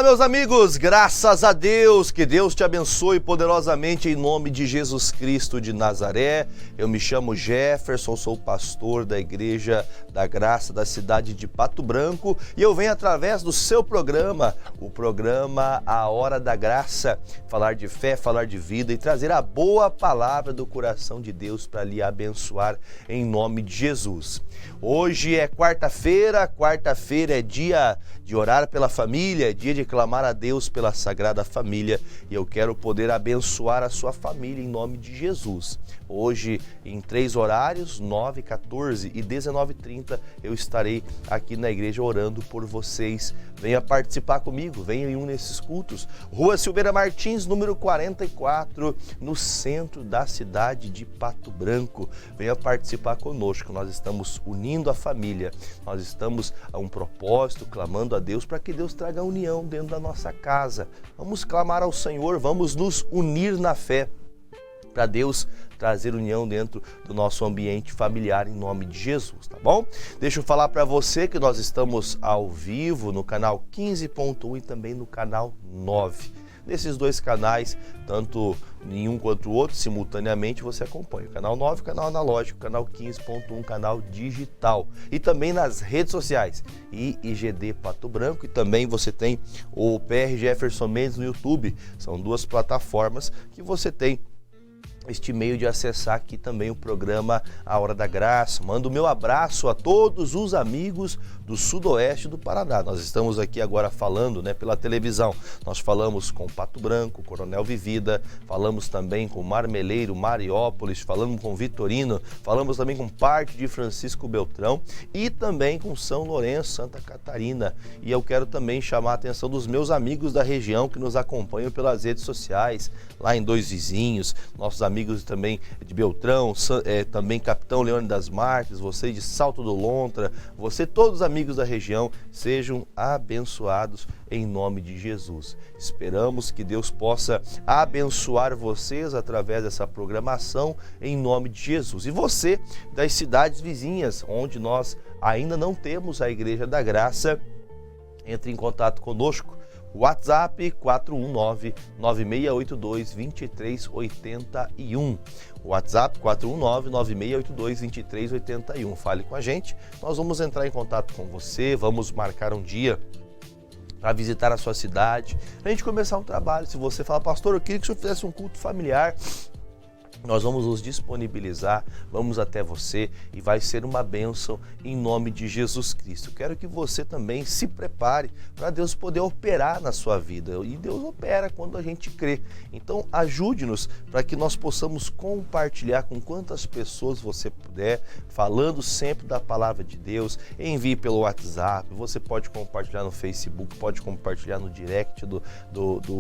Fala, meus amigos, graças a Deus, que Deus te abençoe poderosamente em nome de Jesus Cristo de Nazaré. Eu me chamo Jefferson, sou pastor da Igreja da Graça da cidade de Pato Branco e eu venho através do seu programa, o programa A Hora da Graça, falar de fé, falar de vida e trazer a boa palavra do coração de Deus para lhe abençoar em nome de Jesus. Hoje é quarta-feira é dia de orar pela família, é dia de clamar a Deus pela Sagrada Família e eu quero poder abençoar a sua família em nome de Jesus. Hoje, em 3 horários, 9, 14 e 19h30, eu estarei aqui na igreja orando por vocês. Venha participar comigo, venha em um desses cultos. Rua Silveira Martins, número 44, no centro da cidade de Pato Branco. Venha participar conosco, nós estamos unindo a família, nós estamos a um propósito, clamando a Deus para que Deus traga união dentro da nossa casa. Vamos clamar ao Senhor, vamos nos unir na fé para Deus trazer união dentro do nosso ambiente familiar em nome de Jesus, tá bom? Deixa eu falar para você que nós estamos ao vivo no canal 15.1 e também no canal 9. Nesses 2 canais, tanto em um quanto o outro, simultaneamente você acompanha. O canal 9, canal analógico, canal 15.1, canal digital. E também nas redes sociais, IGD Pato Branco, e também você tem o PR Jefferson Mendes no YouTube. São 2 plataformas que você tem este meio de acessar aqui também o programa A Hora da Graça. Mando o meu abraço a todos os amigos do sudoeste do Paraná. Nós estamos aqui agora falando, pela televisão. Nós falamos com Pato Branco, Coronel Vivida, falamos também com Marmeleiro, Mariópolis, falamos com Vitorino, falamos também com parte de Francisco Beltrão e também com São Lourenço, Santa Catarina. E eu quero também chamar a atenção dos meus amigos da região que nos acompanham pelas redes sociais, lá em Dois Vizinhos, nossos amigos também de Beltrão, também Capitão Leone das Marques, você de Salto do Lontra, você, todos os amigos da região, sejam abençoados em nome de Jesus. Esperamos que Deus possa abençoar vocês através dessa programação em nome de Jesus. E você das cidades vizinhas, onde nós ainda não temos a Igreja da Graça, entre em contato conosco. WhatsApp 419-9682-2381. WhatsApp 419-9682-2381. Fale com a gente, nós vamos entrar em contato com você, vamos marcar um dia para visitar a sua cidade, para a gente começar um trabalho. Se você fala, pastor, eu queria que o senhor fizesse um culto familiar, nós vamos nos disponibilizar, vamos até você e vai ser uma bênção em nome de Jesus Cristo. Quero que você também se prepare para Deus poder operar na sua vida. E Deus opera quando a gente crê. Então ajude-nos para que nós possamos compartilhar com quantas pessoas você puder, falando sempre da palavra de Deus. Envie pelo WhatsApp, você pode compartilhar no Facebook, pode compartilhar no direct do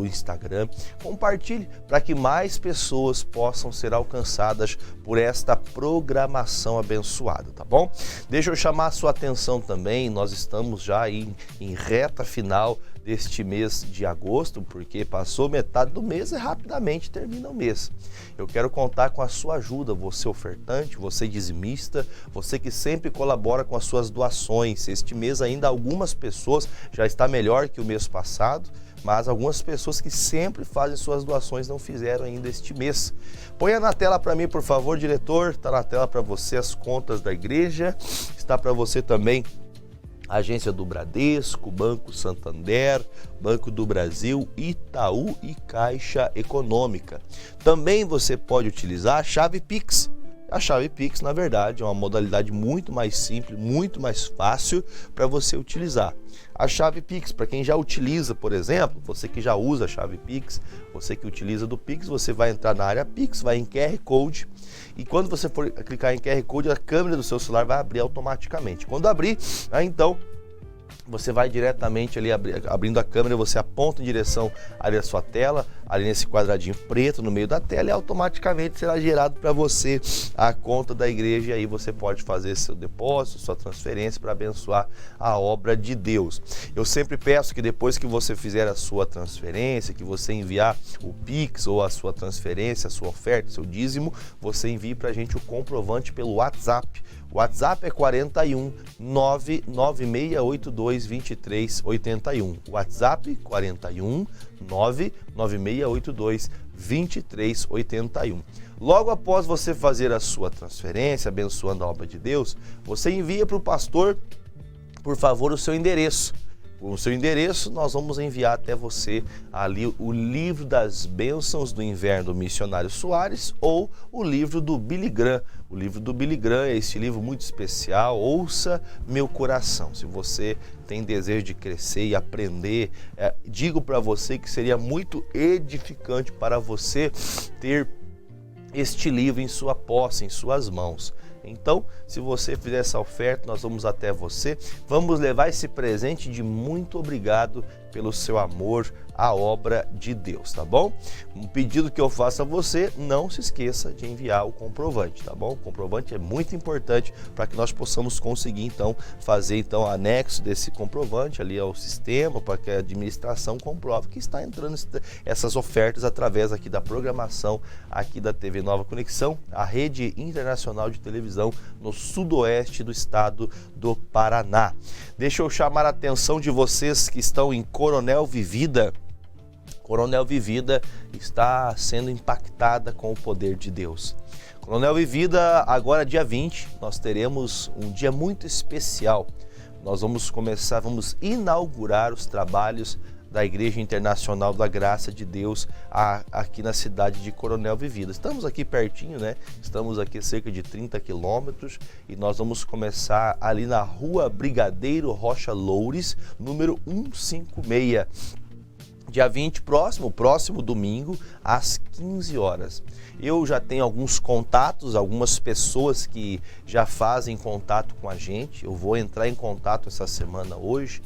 Instagram. Compartilhe para que mais pessoas possam ser alcançadas por esta programação abençoada, tá bom? Deixa eu chamar a sua atenção também, nós estamos já aí em reta final deste mês de agosto, porque passou metade do mês e rapidamente termina o mês. Eu quero contar com a sua ajuda, você ofertante, você dizimista, você que sempre colabora com as suas doações. Este mês ainda algumas pessoas, já está melhor que o mês passado, mas algumas pessoas que sempre fazem suas doações não fizeram ainda este mês. Ponha na tela para mim, por favor, diretor. Está na tela para você as contas da igreja. Está para você também a agência do Bradesco, Banco Santander, Banco do Brasil, Itaú e Caixa Econômica. Também você pode utilizar a chave Pix. A chave Pix, na verdade, é uma modalidade muito mais simples, muito mais fácil para você utilizar. A chave Pix, para quem já utiliza, por exemplo, você que já usa a chave Pix, você que utiliza do Pix, você vai entrar na área Pix, vai em QR Code e quando você for clicar em QR Code, a câmera do seu celular vai abrir automaticamente. Quando abrir, então você vai diretamente ali abrindo a câmera, você aponta em direção ali à sua tela, ali nesse quadradinho preto no meio da tela e automaticamente será gerado para você a conta da igreja e aí você pode fazer seu depósito, sua transferência para abençoar a obra de Deus. Eu sempre peço que depois que você fizer a sua transferência, que você enviar o Pix ou a sua transferência, a sua oferta, seu dízimo, você envie para a gente o comprovante pelo WhatsApp. O WhatsApp é 41 99682 2381. WhatsApp 41 99682 2381. Logo após você fazer a sua transferência, abençoando a obra de Deus, você envia para o pastor, por favor, o seu endereço. Com o seu endereço, nós vamos enviar até você ali o livro das bênçãos do inverno do missionário Soares ou o livro do Billy Graham. O livro do Billy Graham é esse livro muito especial, Ouça Meu Coração. Se você tem desejo de crescer e aprender, digo para você que seria muito edificante para você ter este livro em sua posse, em suas mãos. Então, se você fizer essa oferta, nós vamos até você, vamos levar esse presente de muito obrigado pelo seu amor à obra de Deus, tá bom? Um pedido que eu faço a você, não se esqueça de enviar o comprovante, tá bom? O comprovante é muito importante para que nós possamos conseguir, então, fazer então anexo desse comprovante ali ao sistema, para que a administração comprove que está entrando essas ofertas através aqui da programação aqui da TV Nova Conexão, a rede internacional de televisão no sudoeste do estado do Paraná. Deixa eu chamar a atenção de vocês que estão em Coronel Vivida. Coronel Vivida está sendo impactada com o poder de Deus. Coronel Vivida, agora dia 20, nós teremos um dia muito especial. Nós vamos inaugurar os trabalhos da Igreja Internacional da Graça de Deus aqui na cidade de Coronel Vivida. Estamos aqui pertinho, né? Estamos aqui cerca de 30 quilômetros e nós vamos começar ali na Rua Brigadeiro Rocha Loures, número 156. Dia 20, próximo domingo, às 15 horas. Eu já tenho alguns contatos, algumas pessoas que já fazem contato com a gente. Eu vou entrar em contato essa semana hoje.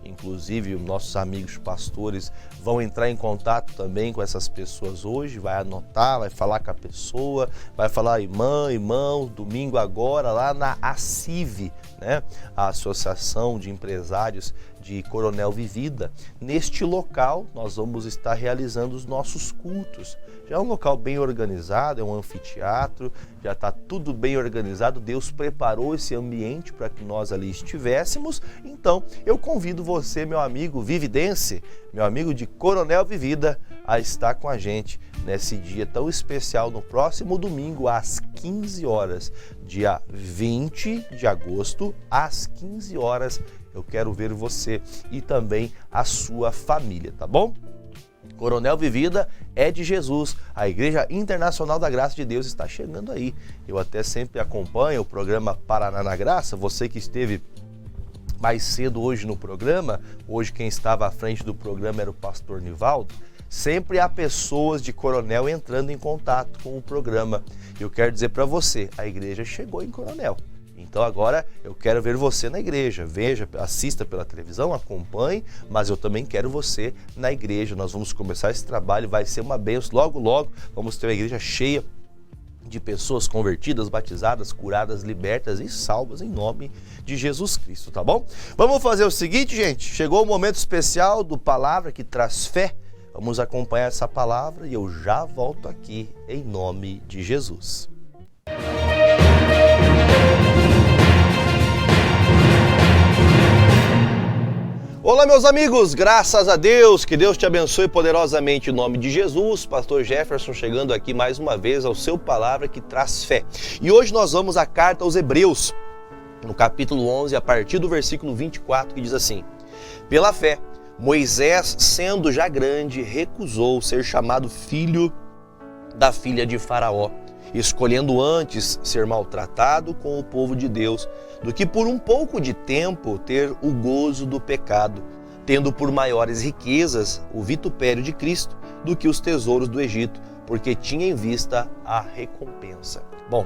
Inclusive, nossos amigos pastores vão entrar em contato também com essas pessoas hoje, vai anotar, vai falar com a pessoa, vai falar irmão, domingo agora, lá na ACIV, né? A Associação de Empresários de Coronel Vivida. Neste local, nós vamos estar realizando os nossos cultos. Já é um local bem organizado, é um anfiteatro, já está tudo bem organizado. Deus preparou esse ambiente para que nós ali estivéssemos. Então, eu convido você, meu amigo vividense, meu amigo de Coronel Vivida, a estar com a gente nesse dia tão especial, no próximo domingo, às 15 horas, dia 20 de agosto, às 15 horas. Eu quero ver você e também a sua família, tá bom? Coronel Vivida é de Jesus, a Igreja Internacional da Graça de Deus está chegando aí. Eu até sempre acompanho o programa Paraná na Graça, você que esteve mais cedo hoje no programa, hoje quem estava à frente do programa era o pastor Nivaldo. Sempre há pessoas de Coronel entrando em contato com o programa. Eu quero dizer para você, a igreja chegou em Coronel. Então agora eu quero ver você na igreja. Veja, assista pela televisão, acompanhe, mas eu também quero você na igreja. Nós vamos começar esse trabalho, vai ser uma bênção. Logo, logo, vamos ter uma igreja cheia de pessoas convertidas, batizadas, curadas, libertas e salvas em nome de Jesus Cristo, tá bom? Vamos fazer o seguinte, gente. Chegou o momento especial do Palavra que Traz Fé. Vamos acompanhar essa palavra e eu já volto aqui em nome de Jesus. Olá, meus amigos, graças a Deus, que Deus te abençoe poderosamente em nome de Jesus. Pastor Jefferson chegando aqui mais uma vez ao seu Palavra que Traz Fé. E hoje nós vamos à carta aos Hebreus, no capítulo 11, a partir do versículo 24, que diz assim: Pela fé, Moisés, sendo já grande, recusou ser chamado filho da filha de Faraó, escolhendo antes ser maltratado com o povo de Deus, do que por um pouco de tempo ter o gozo do pecado, tendo por maiores riquezas o vitupério de Cristo do que os tesouros do Egito, porque tinha em vista a recompensa. Bom,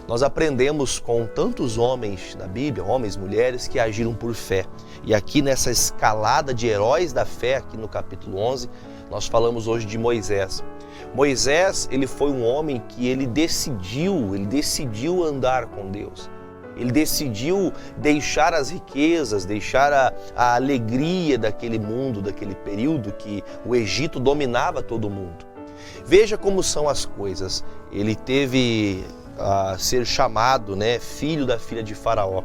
nós aprendemos com tantos homens na Bíblia, homens e mulheres que agiram por fé. E aqui nessa escalada de heróis da fé, aqui no capítulo 11, Nós falamos hoje de Moisés. Moisés, ele foi um homem que ele decidiu andar com Deus. Ele decidiu deixar as riquezas, deixar a alegria daquele mundo, daquele período que o Egito dominava todo mundo. Veja como são as coisas. Ele teve a ser chamado, filho da filha de Faraó.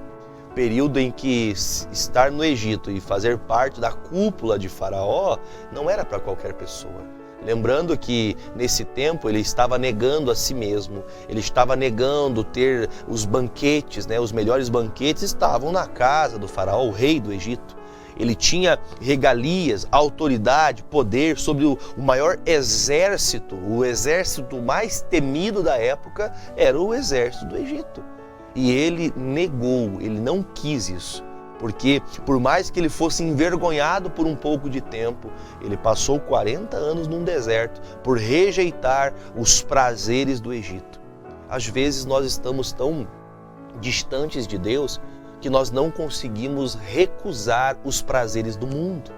Período em que estar no Egito e fazer parte da cúpula de Faraó não era para qualquer pessoa. Lembrando que nesse tempo ele estava negando a si mesmo, ele estava negando ter os banquetes, os melhores banquetes estavam na casa do Faraó, o rei do Egito. Ele tinha regalias, autoridade, poder sobre o maior exército, o exército mais temido da época era o exército do Egito. E ele negou, ele não quis isso. Porque por mais que ele fosse envergonhado por um pouco de tempo, ele passou 40 anos num deserto por rejeitar os prazeres do Egito. Às vezes nós estamos tão distantes de Deus que nós não conseguimos recusar os prazeres do mundo.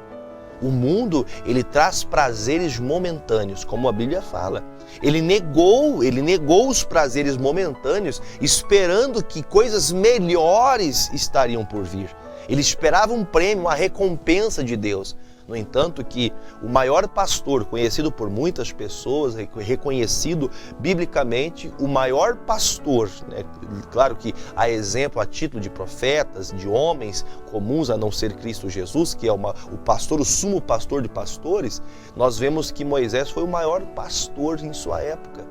O mundo, ele traz prazeres momentâneos, como a Bíblia fala. Ele negou os prazeres momentâneos, esperando que coisas melhores estariam por vir. Ele esperava um prêmio, uma recompensa de Deus. No entanto, que o maior pastor, conhecido por muitas pessoas, reconhecido biblicamente, o maior pastor, claro que há exemplo, a título de profetas, de homens comuns a não ser Cristo Jesus, que é o pastor, o sumo pastor de pastores, nós vemos que Moisés foi o maior pastor em sua época,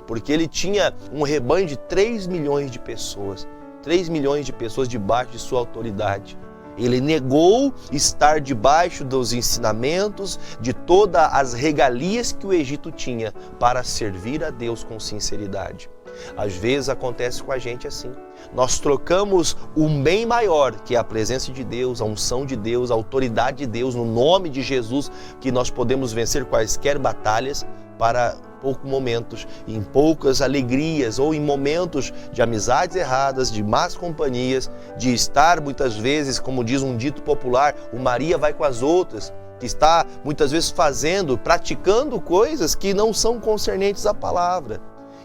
porque ele tinha um rebanho de 3 milhões de pessoas, 3 milhões de pessoas debaixo de sua autoridade. Ele negou estar debaixo dos ensinamentos, de todas as regalias que o Egito tinha para servir a Deus com sinceridade. Às vezes acontece com a gente assim. Nós trocamos o bem maior, que é a presença de Deus, a unção de Deus, a autoridade de Deus, no nome de Jesus, que nós podemos vencer quaisquer batalhas, para poucos momentos, em poucas alegrias ou em momentos de amizades erradas, de más companhias, de estar muitas vezes, como diz um dito popular, o Maria vai com as outras, que está muitas vezes praticando coisas que não são concernentes à palavra.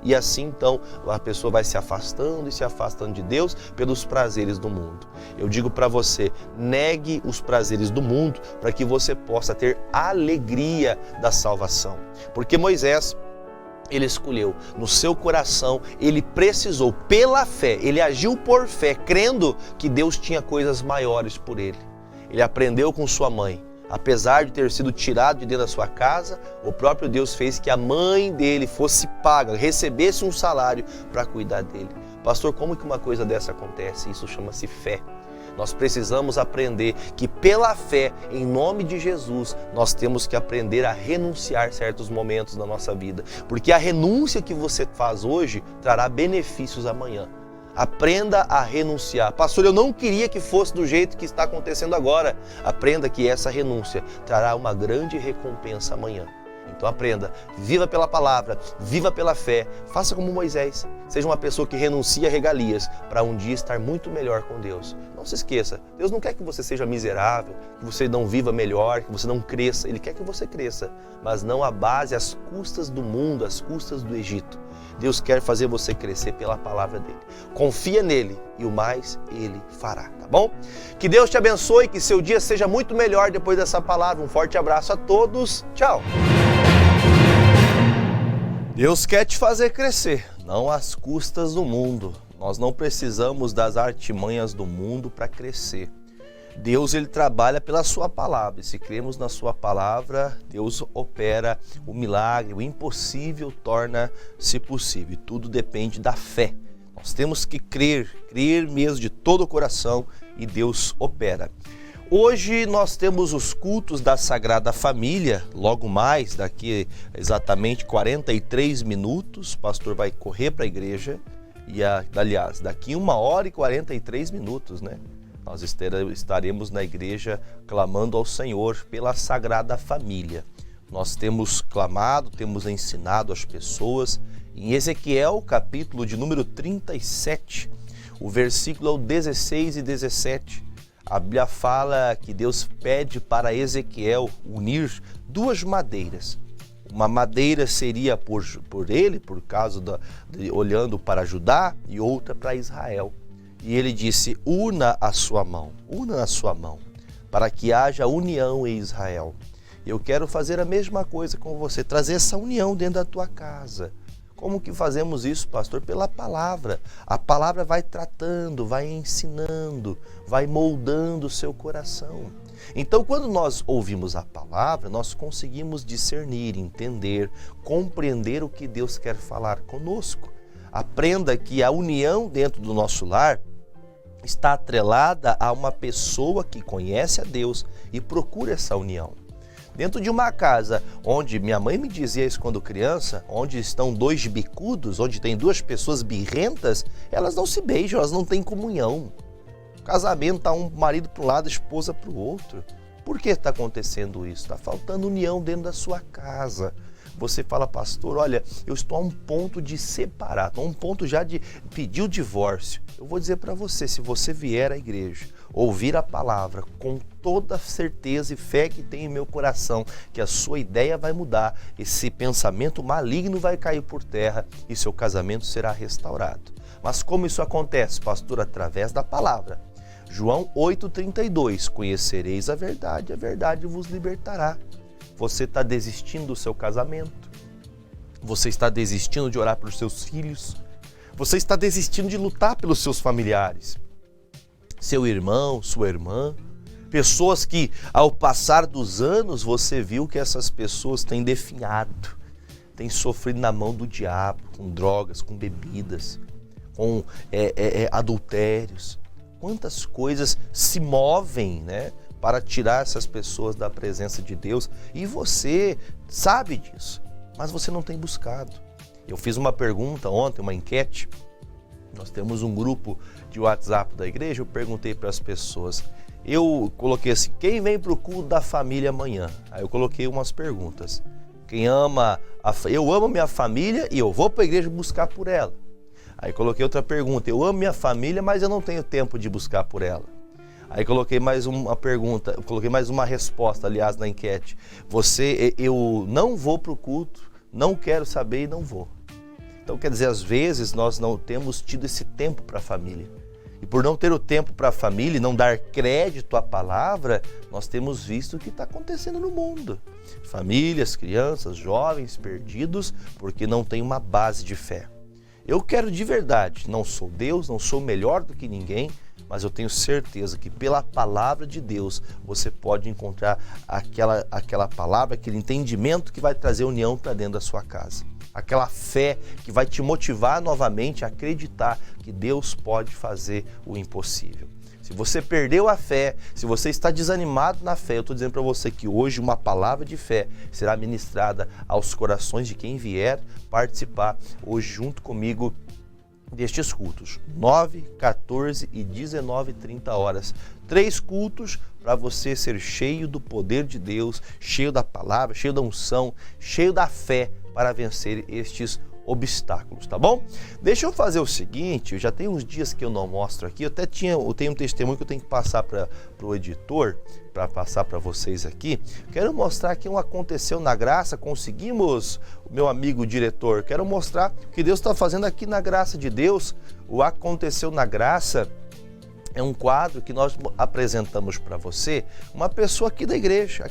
E assim então a pessoa vai se afastando de Deus pelos prazeres do mundo. Eu digo para você, negue os prazeres do mundo para que você possa ter a alegria da salvação. Porque Moisés, ele escolheu no seu coração, ele precisou pela fé, ele agiu por fé, crendo que Deus tinha coisas maiores por ele. Ele aprendeu com sua mãe. Apesar de ter sido tirado de dentro da sua casa, o próprio Deus fez que a mãe dele fosse paga, recebesse um salário para cuidar dele. Pastor, como que uma coisa dessa acontece? Isso chama-se fé. Nós precisamos aprender que pela fé, em nome de Jesus, nós temos que aprender a renunciar certos momentos da nossa vida. Porque a renúncia que você faz hoje trará benefícios amanhã. Aprenda a renunciar. Pastor, eu não queria que fosse do jeito que está acontecendo agora. Aprenda que essa renúncia trará uma grande recompensa amanhã. Então aprenda, viva pela palavra, viva pela fé, faça como Moisés. Seja uma pessoa que renuncia a regalias para um dia estar muito melhor com Deus. Não se esqueça, Deus não quer que você seja miserável, que você não viva melhor, que você não cresça. Ele quer que você cresça, mas não à base, às custas do mundo, às custas do Egito. Deus quer fazer você crescer pela palavra dele. Confia nele e o mais ele fará, tá bom? Que Deus te abençoe, que seu dia seja muito melhor depois dessa palavra. Um forte abraço a todos. Tchau! Deus quer te fazer crescer, não às custas do mundo. Nós não precisamos das artimanhas do mundo para crescer. Deus, ele trabalha pela sua palavra, e se cremos na sua palavra, Deus opera o milagre, o impossível torna-se possível. E tudo depende da fé. Nós temos que crer mesmo de todo o coração, e Deus opera. Hoje nós temos os cultos da Sagrada Família, logo mais, daqui exatamente 43 minutos, o pastor vai correr para a igreja, aliás, daqui 1h e 43 minutos, né? Nós estaremos na igreja clamando ao Senhor pela Sagrada Família. Nós temos clamado, temos ensinado as pessoas. Em Ezequiel, capítulo de número 37, o versículo é o 16 e 17. A Bíblia fala que Deus pede para Ezequiel unir duas madeiras. Uma madeira seria por ele, por causa olhando para Judá, e outra para Israel. E ele disse, una a sua mão, para que haja união em Israel. Eu quero fazer a mesma coisa com você, trazer essa união dentro da tua casa. Como que fazemos isso, pastor? Pela palavra. A palavra vai tratando, vai ensinando, vai moldando o seu coração. Então, quando nós ouvimos a palavra, nós conseguimos discernir, entender, compreender o que Deus quer falar conosco. Aprenda que a união dentro do nosso lar está atrelada a uma pessoa que conhece a Deus e procura essa união. Dentro de uma casa onde, minha mãe me dizia isso quando criança, onde estão dois bicudos, onde tem duas pessoas birrentas, elas não se beijam, elas não têm comunhão. O casamento está um marido para um lado, a esposa para o outro. Por que está acontecendo isso? Está faltando união dentro da sua casa. Você fala, pastor, olha, eu estou a um ponto de separar, estou a um ponto já de pedir o divórcio. Eu vou dizer para você, se você vier à igreja, ouvir a palavra com toda certeza e fé que tem em meu coração, que a sua ideia vai mudar, esse pensamento maligno vai cair por terra e seu casamento será restaurado. Mas como isso acontece, pastor? Através da palavra. João 8,32, conhecereis a verdade vos libertará. Você está desistindo do seu casamento? Você está desistindo de orar pelos seus filhos? Você está desistindo de lutar pelos seus familiares? Seu irmão, sua irmã? Pessoas que, ao passar dos anos, você viu que essas pessoas têm definhado, têm sofrido na mão do diabo, com drogas, com bebidas, com adultérios. Quantas coisas se movem, né, para tirar essas pessoas da presença de Deus, e você sabe disso, mas você não tem buscado. Eu fiz uma pergunta ontem, uma enquete. Nós temos um grupo de WhatsApp da igreja, eu perguntei para as pessoas, eu coloquei assim, quem vem para o culto da família amanhã? Aí eu coloquei umas perguntas. Eu amo minha família e eu vou para a igreja buscar por ela. Aí coloquei outra pergunta, eu amo minha família, mas eu não tenho tempo de buscar por ela. Aí coloquei mais uma pergunta, coloquei mais uma resposta, aliás, na enquete. Eu não vou para o culto, não quero saber e não vou. Então, quer dizer, às vezes nós não temos tido esse tempo para a família. E por não ter o tempo para a família e não dar crédito à palavra, nós temos visto o que está acontecendo no mundo. Famílias, crianças, jovens perdidos porque não tem uma base de fé. Eu quero de verdade, não sou Deus, não sou melhor do que ninguém, mas eu tenho certeza que pela palavra de Deus você pode encontrar aquela palavra, aquele entendimento que vai trazer união para dentro da sua casa. Aquela fé que vai te motivar novamente a acreditar que Deus pode fazer o impossível. Se você perdeu a fé, se você está desanimado na fé, eu estou dizendo para você que hoje uma palavra de fé será ministrada aos corações de quem vier participar hoje junto comigo destes cultos, 9, 14 e 19h30 horas. 3 cultos para você ser cheio do poder de Deus, cheio da palavra, cheio da unção, cheio da fé para vencer estes obstáculos, tá bom? Deixa eu fazer o seguinte, já tem uns dias que eu não mostro aqui, eu tenho um testemunho que eu tenho que passar para o editor, para passar para vocês aqui. Quero mostrar que aconteceu na graça, conseguimos, meu amigo diretor, quero mostrar o que Deus está fazendo aqui na graça de Deus. O Aconteceu na Graça é um quadro que nós apresentamos para você, uma pessoa aqui da igreja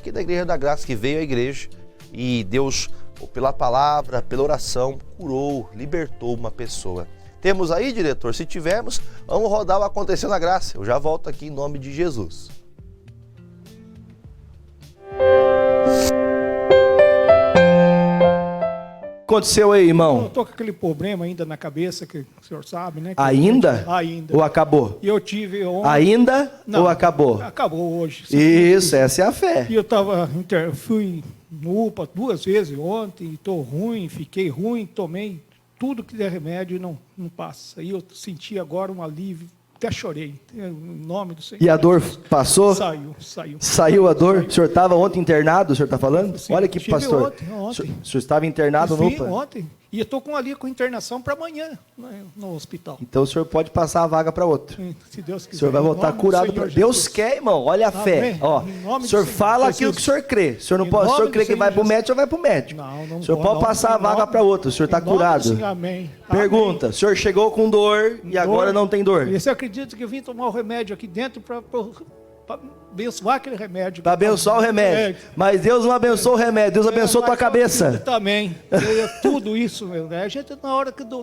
da Graça, que veio à igreja e Deus, pela palavra, pela oração, curou, libertou uma pessoa. Temos aí, diretor? Se tivermos, vamos rodar o Aconteceu na Graça. Eu já volto aqui em nome de Jesus. Aconteceu aí, irmão? Eu tô com aquele problema ainda na cabeça, que o senhor sabe, né? Ainda? Ainda. Ou acabou? E eu tive ontem... Ainda? Não, ou acabou? Acabou hoje. Isso, essa é a fé. E eu fui no UPA 2 vezes ontem, estou ruim, fiquei ruim, tomei tudo que der remédio e não passa. E eu senti agora um alívio, até chorei, em nome do Senhor. E a dor passou? Saiu. Saiu a dor? Saiu. O senhor estava ontem internado, o senhor está falando? Sim, olha que pastor. Ontem. O senhor estava internado no UPA? Ontem. E eu estou com internação para amanhã, né, no hospital. Então o senhor pode passar a vaga para outro. Se Deus quiser. O senhor vai voltar curado. Deus quer, irmão. Olha a fé. Ó, o senhor fala aquilo que o senhor crê. O senhor não pode, o senhor crê que vai para o médico, o senhor vai para o médico. Não, o senhor pode passar a vaga para outro. O senhor está curado. Amém. Pergunta: o senhor chegou com dor e agora não tem dor? E você acredita que eu vim tomar o remédio aqui dentro para abençoar aquele remédio? Para abençoar o remédio. Mas Deus não abençoou o remédio, Deus abençoou a tua cabeça. Também. Tudo isso, né? A gente, na hora que do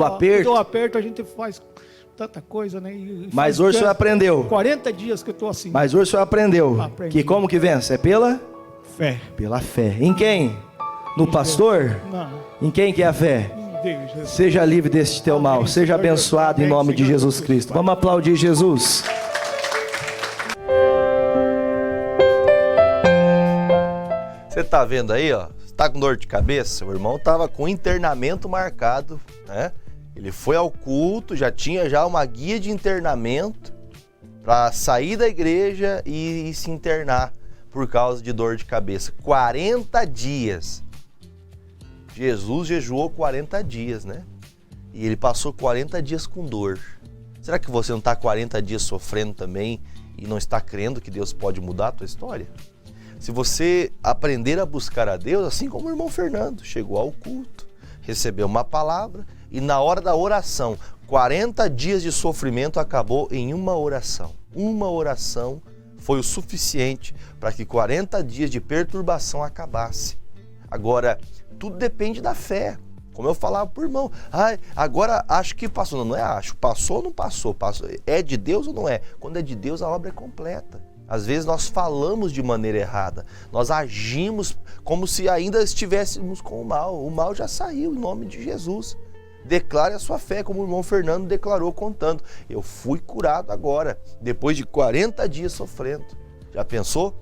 aperto, a gente faz tanta coisa, né? Mas hoje o senhor aprendeu. 40 dias que eu estou assim. Mas hoje o senhor aprendeu. Aprendi. Que como que vence? É pela fé. Pela fé. Em quem? No pastor? Não. Em quem que é a fé? Em Deus, Jesus. Seja livre deste teu mal. Seja abençoado em nome de Jesus Cristo. Vamos aplaudir Jesus. Você tá vendo aí, ó? Você tá com dor de cabeça? O irmão tava com internamento marcado, né? Ele foi ao culto, já tinha uma guia de internamento para sair da igreja e se internar por causa de dor de cabeça. 40 dias. Jesus jejuou 40 dias, né? E ele passou 40 dias com dor. Será que você não está 40 dias sofrendo também e não está crendo que Deus pode mudar a tua história? Se você aprender a buscar a Deus, assim como o irmão Fernando, chegou ao culto, recebeu uma palavra e na hora da oração, 40 dias de sofrimento acabou em uma oração. Uma oração foi o suficiente para que 40 dias de perturbação acabasse. Agora, tudo depende da fé. Como eu falava pro irmão, agora acho que passou. Não, não é acho, passou ou não passou? É de Deus ou não é? Quando é de Deus, a obra é completa. Às vezes nós falamos de maneira errada, nós agimos como se ainda estivéssemos com o mal. O mal já saiu em nome de Jesus. Declare a sua fé, como o irmão Fernando declarou contando. Eu fui curado agora, depois de 40 dias sofrendo. Já pensou?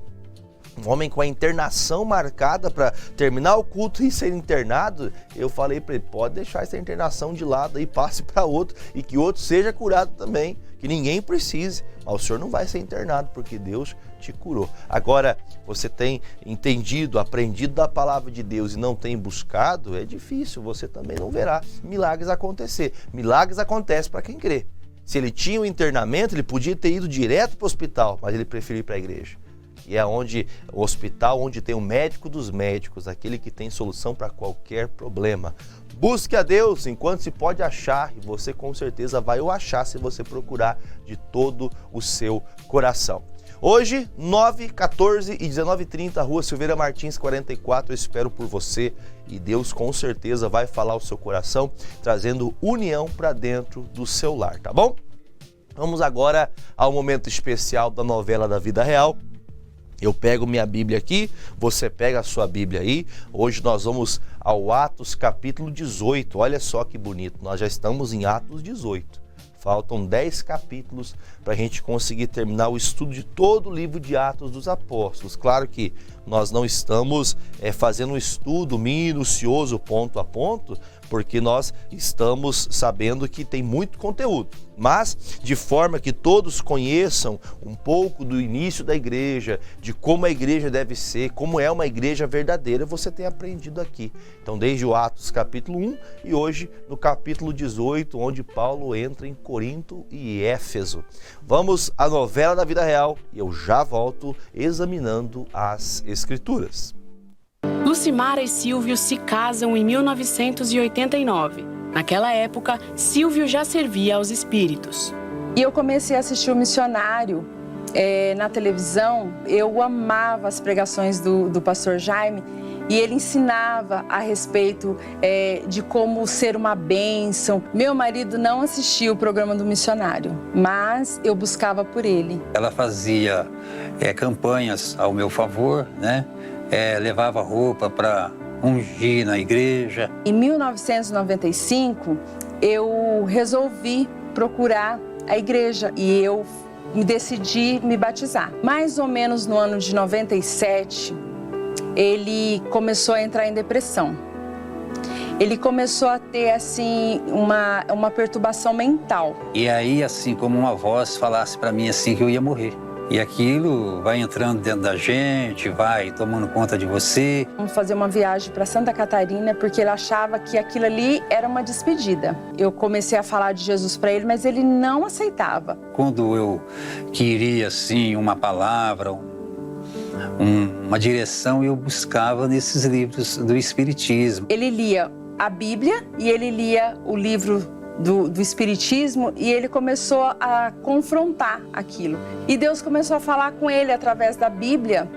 Um homem com a internação marcada para terminar o culto e ser internado, eu falei para ele, pode deixar essa internação de lado aí, passe para outro e que outro seja curado também, que ninguém precise, mas o senhor não vai ser internado porque Deus te curou. Agora, você tem entendido, aprendido da palavra de Deus e não tem buscado, é difícil, você também não verá milagres acontecer. Milagres acontecem para quem crê. Se ele tinha um internamento, ele podia ter ido direto para o hospital, mas ele preferiu ir para a igreja. E é o hospital onde tem o médico dos médicos, aquele que tem solução para qualquer problema. Busque a Deus enquanto se pode achar, e você com certeza vai o achar se você procurar de todo o seu coração. Hoje, 9, 14 e 19h30, Rua Silveira Martins, 44, eu espero por você e Deus com certeza vai falar o seu coração, trazendo união para dentro do seu lar, tá bom? Vamos agora ao momento especial da novela da vida real. Eu pego minha Bíblia aqui, você pega a sua Bíblia aí. Hoje nós vamos ao Atos capítulo 18. Olha só que bonito, nós já estamos em Atos 18. Faltam 10 capítulos para a gente conseguir terminar o estudo de todo o livro de Atos dos Apóstolos. Claro que nós não estamos fazendo um estudo minucioso ponto a ponto, porque nós estamos sabendo que tem muito conteúdo, mas de forma que todos conheçam um pouco do início da igreja, de como a igreja deve ser, como é uma igreja verdadeira, você tem aprendido aqui. Então, desde o Atos capítulo 1 e hoje no capítulo 18, onde Paulo entra em Corinto e Éfeso. Vamos à novela da vida real e eu já volto examinando as Escrituras. Lucimara e Silvio se casam em 1989. Naquela época, Silvio já servia aos espíritos. E eu comecei a assistir o missionário na televisão. Eu amava as pregações do pastor Jaime e ele ensinava a respeito de como ser uma bênção. Meu marido não assistia o programa do missionário, mas eu buscava por ele. Ela fazia campanhas ao meu favor, né? Levava roupa para ungir na igreja. Em 1995, eu resolvi procurar a igreja e eu decidi me batizar. Mais ou menos no ano de 97, ele começou a entrar em depressão. Ele começou a ter, assim, uma perturbação mental. E aí, assim, como uma voz falasse para mim assim que eu ia morrer. E aquilo vai entrando dentro da gente, vai tomando conta de você. Vamos fazer uma viagem para Santa Catarina, porque ele achava que aquilo ali era uma despedida. Eu comecei a falar de Jesus para ele, mas ele não aceitava. Quando eu queria, assim, uma palavra, uma direção, eu buscava nesses livros do Espiritismo. Ele lia a Bíblia e ele lia o livro do Espiritismo e ele começou a confrontar aquilo. E Deus começou a falar com ele através da Bíblia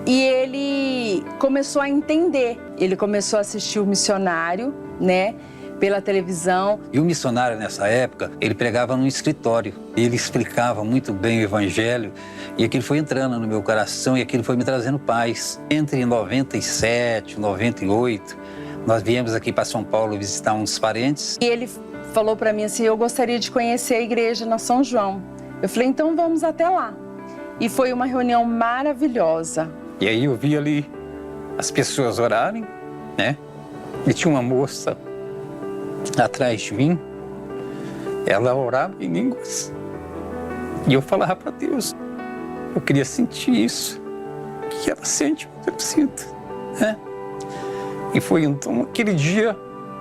e ele começou a entender. Ele começou a assistir o missionário, né, pela televisão. E o missionário, nessa época, ele pregava num escritório. Ele explicava muito bem o Evangelho e aquilo foi entrando no meu coração e aquilo foi me trazendo paz. Entre 97 e 98, nós viemos aqui para São Paulo visitar uns parentes. E ele falou para mim assim, eu gostaria de conhecer a igreja na São João. Eu falei, então vamos até lá. E foi uma reunião maravilhosa. E aí eu vi ali as pessoas orarem, né? E tinha uma moça atrás de mim. Ela orava em línguas. E eu falava para Deus, eu queria sentir isso. Que ela sente, eu sinto, né? E foi então aquele dia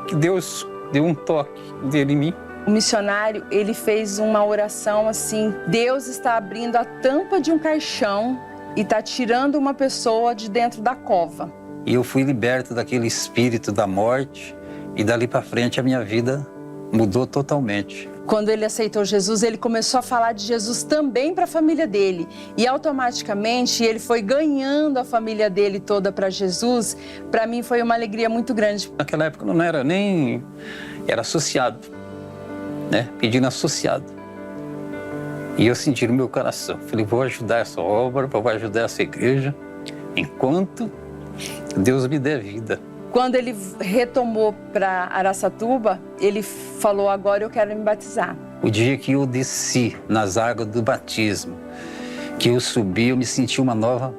que Deus deu um toque dele em mim. O missionário, ele fez uma oração assim, Deus está abrindo a tampa de um caixão e está tirando uma pessoa de dentro da cova. E eu fui liberto daquele espírito da morte e dali para frente a minha vida mudou totalmente. Quando ele aceitou Jesus, ele começou a falar de Jesus também para a família dele. E automaticamente ele foi ganhando a família dele toda para Jesus. Para mim foi uma alegria muito grande. Naquela época não era nem... era associado, né? Pedindo associado. E eu senti no meu coração. Falei, vou ajudar essa obra, vou ajudar essa igreja, enquanto Deus me der vida. Quando ele retomou para Araçatuba, ele falou, agora eu quero me batizar. O dia que eu desci nas águas do batismo, que eu subi, eu me senti uma nova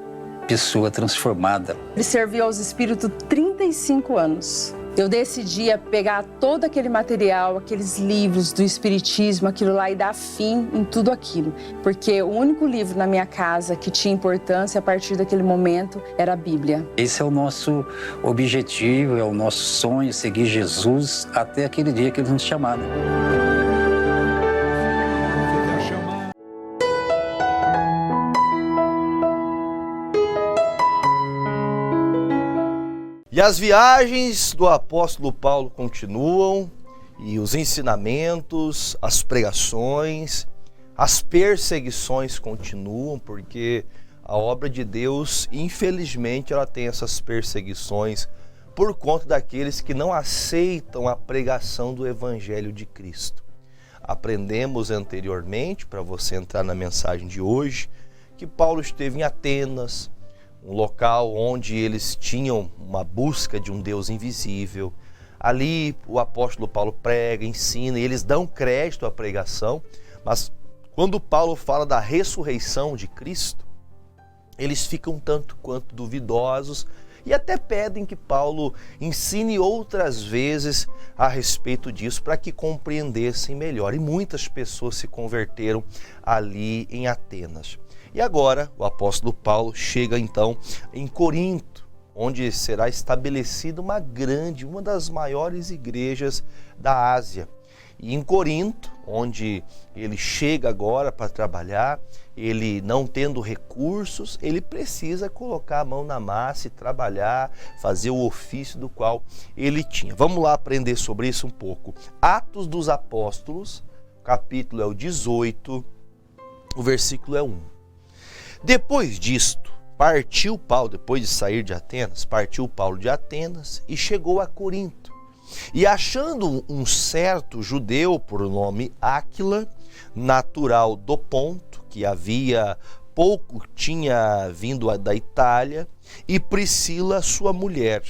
pessoa transformada. Ele serviu aos Espíritos 35 anos. Eu decidi pegar todo aquele material, aqueles livros do Espiritismo, aquilo lá e dar fim em tudo aquilo. Porque o único livro na minha casa que tinha importância a partir daquele momento era a Bíblia. Esse é o nosso objetivo, é o nosso sonho, seguir Jesus até aquele dia que Ele nos chamar. E as viagens do apóstolo Paulo continuam, e os ensinamentos, as pregações, as perseguições continuam, porque a obra de Deus, infelizmente, ela tem essas perseguições por conta daqueles que não aceitam a pregação do Evangelho de Cristo. Aprendemos anteriormente, para você entrar na mensagem de hoje, que Paulo esteve em Atenas, um local onde eles tinham uma busca de um Deus invisível. Ali o apóstolo Paulo prega, ensina, e eles dão crédito à pregação, mas quando Paulo fala da ressurreição de Cristo, eles ficam tanto quanto duvidosos e até pedem que Paulo ensine outras vezes a respeito disso para que compreendessem melhor. E muitas pessoas se converteram ali em Atenas. E agora o apóstolo Paulo chega então em Corinto, onde será estabelecida uma das maiores igrejas da Ásia. E em Corinto, onde ele chega agora para trabalhar, ele não tendo recursos, ele precisa colocar a mão na massa e trabalhar, fazer o ofício do qual ele tinha. Vamos lá aprender sobre isso um pouco. Atos dos Apóstolos, capítulo é o 18, o versículo é 1. Depois disto, partiu Paulo, depois de sair de Atenas, partiu Paulo de Atenas e chegou a Corinto. E achando um certo judeu por nome Áquila, natural do Ponto, que havia pouco tinha vindo da Itália, e Priscila, sua mulher,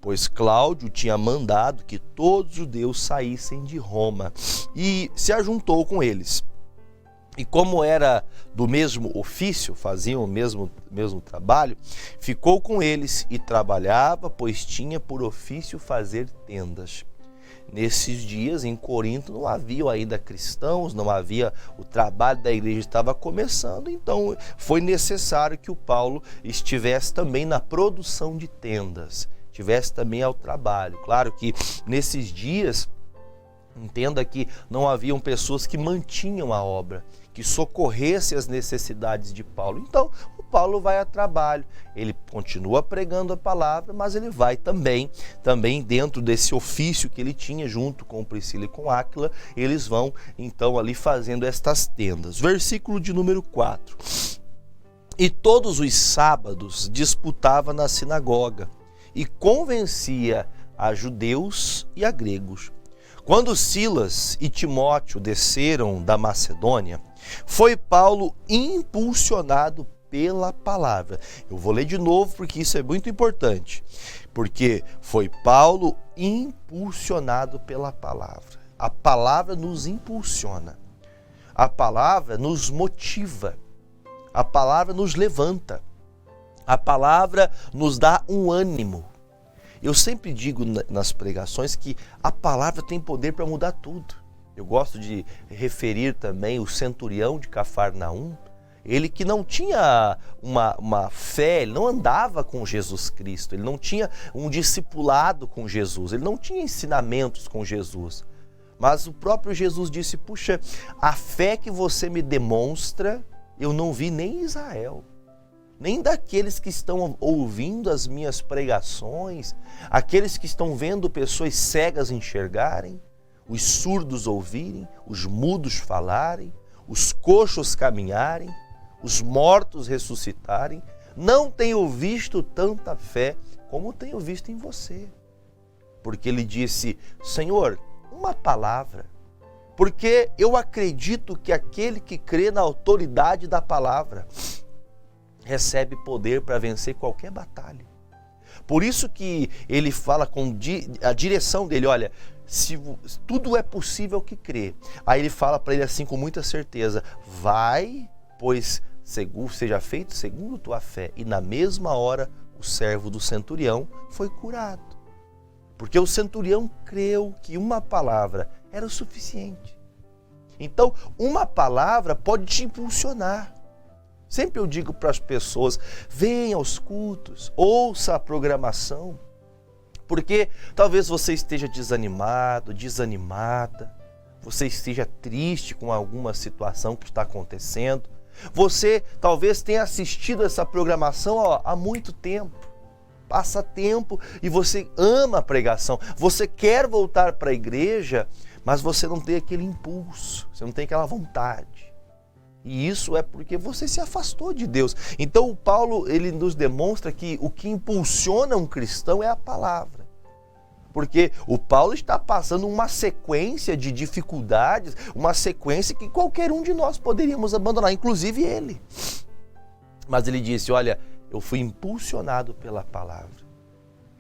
pois Cláudio tinha mandado que todos os judeus saíssem de Roma, e se ajuntou com eles. E como era do mesmo ofício, faziam o mesmo trabalho, ficou com eles e trabalhava, pois tinha por ofício fazer tendas. Nesses dias, em Corinto, não havia ainda cristãos, não havia, o trabalho da igreja estava começando, então foi necessário que o Paulo estivesse também na produção de tendas, estivesse também ao trabalho. Claro que nesses dias, entenda que não haviam pessoas que mantinham a obra, que socorressem as necessidades de Paulo. Então, o Paulo vai a trabalho, ele continua pregando a palavra, mas ele vai também dentro desse ofício que ele tinha, junto com Priscila e com Áquila, eles vão então ali fazendo estas tendas. Versículo de número 4. E todos os sábados disputava na sinagoga e convencia a judeus e a gregos. Quando Silas e Timóteo desceram da Macedônia, foi Paulo impulsionado pela palavra. Eu vou ler de novo porque isso é muito importante. Porque foi Paulo impulsionado pela palavra. A palavra nos impulsiona. A palavra nos motiva. A palavra nos levanta. A palavra nos dá um ânimo. Eu sempre digo nas pregações que a palavra tem poder para mudar tudo. Eu gosto de referir também o centurião de Cafarnaum, ele que não tinha uma fé, ele não andava com Jesus Cristo, ele não tinha um discipulado com Jesus, ele não tinha ensinamentos com Jesus. Mas o próprio Jesus disse, puxa, a fé que você me demonstra, eu não vi nem em Israel. Nem daqueles que estão ouvindo as minhas pregações, aqueles que estão vendo pessoas cegas enxergarem, os surdos ouvirem, os mudos falarem, os coxos caminharem, os mortos ressuscitarem. Não tenho visto tanta fé como tenho visto em você. Porque ele disse, Senhor, uma palavra. Porque eu acredito que aquele que crê na autoridade da palavra recebe poder para vencer qualquer batalha. Por isso que ele fala com a direção dele, olha, se tudo é possível que crê. Aí ele fala para ele assim com muita certeza, vai, pois seja feito segundo tua fé. E na mesma hora o servo do centurião foi curado. Porque o centurião creu que uma palavra era o suficiente. Então, uma palavra pode te impulsionar. Sempre eu digo para as pessoas, venha aos cultos, ouça a programação, porque talvez você esteja desanimado, desanimada, você esteja triste com alguma situação que está acontecendo, você talvez tenha assistido essa programação há muito tempo, passa tempo e você ama a pregação, você quer voltar para a igreja, mas você não tem aquele impulso, você não tem aquela vontade. E isso é porque você se afastou de Deus. Então o Paulo, ele nos demonstra que o que impulsiona um cristão é a palavra. Porque o Paulo está passando uma sequência de dificuldades, uma sequência que qualquer um de nós poderíamos abandonar, inclusive ele. Mas ele disse, olha, eu fui impulsionado pela palavra.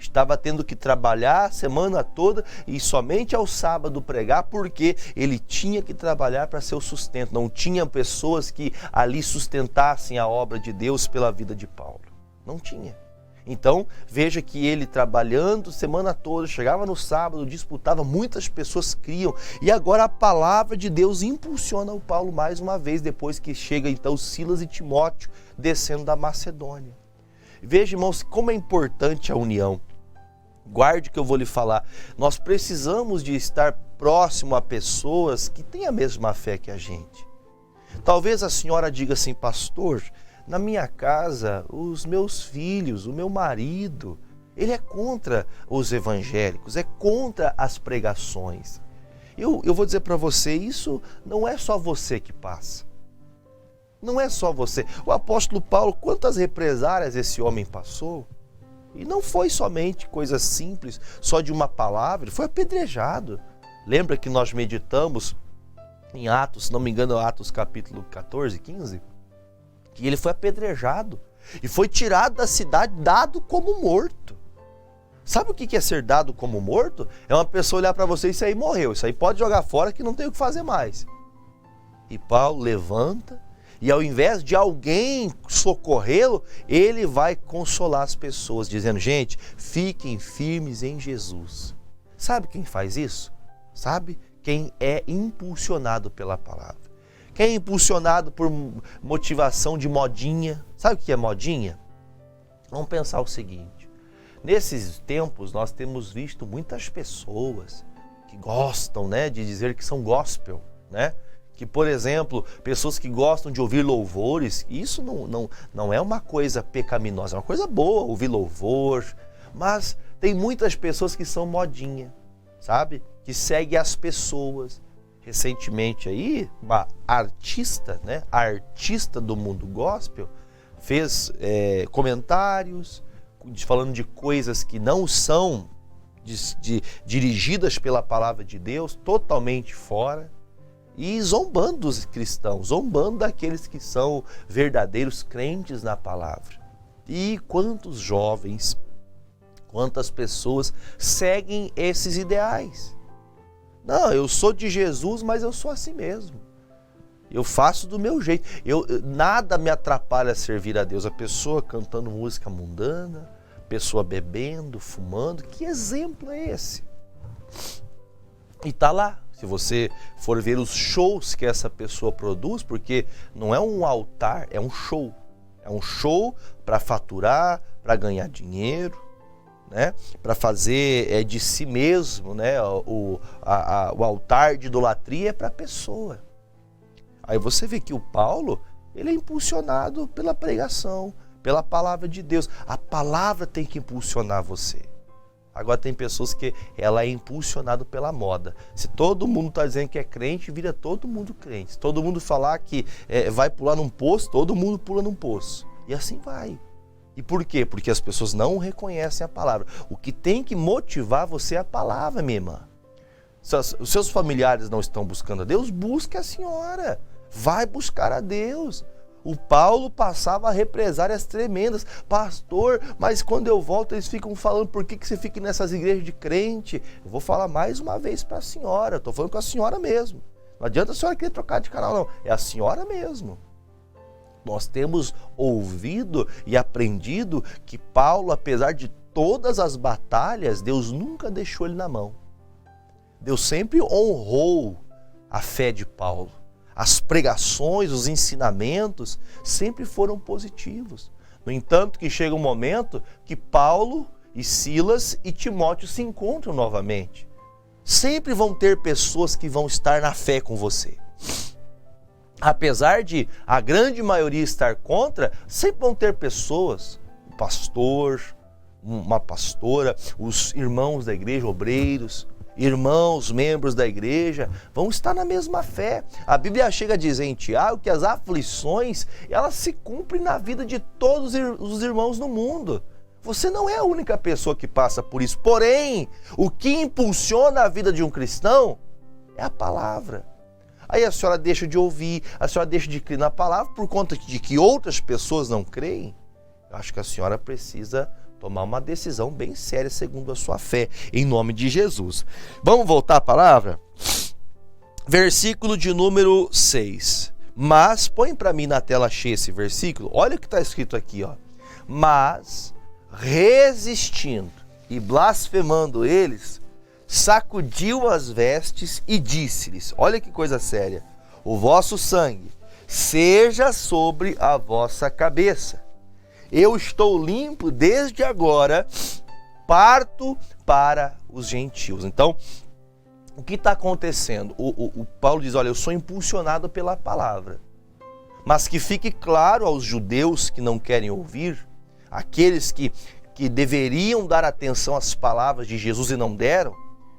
Estava tendo que trabalhar a semana toda e somente ao sábado pregar, porque ele tinha que trabalhar para seu sustento. Não tinha pessoas que ali sustentassem a obra de Deus pela vida de Paulo. Não tinha. Então, veja que ele trabalhando semana toda, chegava no sábado, disputava, muitas pessoas criam. E agora a palavra de Deus impulsiona o Paulo mais uma vez, depois que chega então Silas e Timóteo descendo da Macedônia. Veja, irmãos, como é importante a união. Guarde o que eu vou lhe falar. Nós precisamos de estar próximo a pessoas que têm a mesma fé que a gente. Talvez a senhora diga assim, pastor, na minha casa, os meus filhos, o meu marido, ele é contra os evangélicos, é contra as pregações. Eu vou dizer para você, isso não é só você que passa. Não é só você. O apóstolo Paulo, quantas represálias esse homem passou? E não foi somente coisa simples, só de uma palavra, ele foi apedrejado. Lembra que nós meditamos em Atos, se não me engano, Atos capítulo 14, 15? Que ele foi apedrejado e foi tirado da cidade, dado como morto. Sabe o que é ser dado como morto? É uma pessoa olhar para você e isso aí morreu, isso aí pode jogar fora que não tem o que fazer mais. E Paulo levanta, e ao invés de alguém socorrê-lo, ele vai consolar as pessoas, dizendo, gente, fiquem firmes em Jesus. Sabe quem faz isso? Sabe? Quem é impulsionado pela palavra. Quem é impulsionado por motivação de modinha. Sabe o que é modinha? Vamos pensar o seguinte. Nesses tempos nós temos visto muitas pessoas que gostam, né, de dizer que são gospel, né? Que, por exemplo, pessoas que gostam de ouvir louvores, isso não é uma coisa pecaminosa, é uma coisa boa ouvir louvor, mas tem muitas pessoas que são modinha, sabe? Que segue as pessoas. Recentemente aí, uma artista, né? A artista do mundo gospel, fez comentários falando de coisas que não são dirigidas pela palavra de Deus, totalmente fora, e zombando dos cristãos, zombando daqueles que são verdadeiros crentes na palavra. E quantos jovens, quantas pessoas seguem esses ideais? Não, eu sou de Jesus, mas eu sou assim mesmo. Eu faço do meu jeito. Nada me atrapalha a servir a Deus. A pessoa cantando música mundana, a pessoa bebendo, fumando. Que exemplo é esse? E tá lá. Se você for ver os shows que essa pessoa produz, porque não é um altar, é um show. É um show para faturar, para ganhar dinheiro, né? Para fazer de si mesmo, né? O altar de idolatria é para a pessoa. Aí você vê que o Paulo, ele é impulsionado pela pregação, pela palavra de Deus. A palavra tem que impulsionar você. Agora tem pessoas que ela é impulsionada pela moda. Se todo mundo está dizendo que é crente, vira todo mundo crente. Se todo mundo falar que vai pular num poço, todo mundo pula num poço. E assim vai. E por quê? Porque as pessoas não reconhecem a palavra. O que tem que motivar você é a palavra, minha irmã. Se os seus familiares não estão buscando a Deus, busque a senhora. Vai buscar a Deus. O Paulo passava represárias tremendas. Pastor, mas quando eu volto eles ficam falando por que você fica nessas igrejas de crente. Eu vou falar mais uma vez para a senhora. Estou falando com a senhora mesmo. Não adianta a senhora querer trocar de canal, não. É a senhora mesmo. Nós temos ouvido e aprendido que Paulo, apesar de todas as batalhas, Deus nunca deixou ele na mão. Deus sempre honrou a fé de Paulo. As pregações, os ensinamentos sempre foram positivos. No entanto, que chega um momento que Paulo e Silas e Timóteo se encontram novamente. Sempre vão ter pessoas que vão estar na fé com você. Apesar de a grande maioria estar contra, sempre vão ter pessoas, um pastor, uma pastora, os irmãos da igreja, obreiros, irmãos, membros da igreja, vão estar na mesma fé. A Bíblia chega a dizer em Tiago que as aflições, elas se cumprem na vida de todos os irmãos no mundo. Você não é a única pessoa que passa por isso. Porém, o que impulsiona a vida de um cristão é a palavra. Aí a senhora deixa de ouvir, a senhora deixa de crer na palavra por conta de que outras pessoas não creem. Eu acho que a senhora precisa tomar uma decisão bem séria segundo a sua fé, em nome de Jesus. Vamos voltar à palavra? Versículo de número 6. Mas, põe para mim na tela cheia esse versículo, olha o que está escrito aqui, ó. Mas, resistindo e blasfemando eles, sacudiu as vestes e disse-lhes, olha que coisa séria, o vosso sangue seja sobre a vossa cabeça. Eu estou limpo desde agora, parto para os gentios. Então, o que está acontecendo? O Paulo diz, olha, eu sou impulsionado pela palavra. Mas que fique claro aos judeus que não querem ouvir, aqueles que deveriam dar atenção às palavras de Jesus e não deram,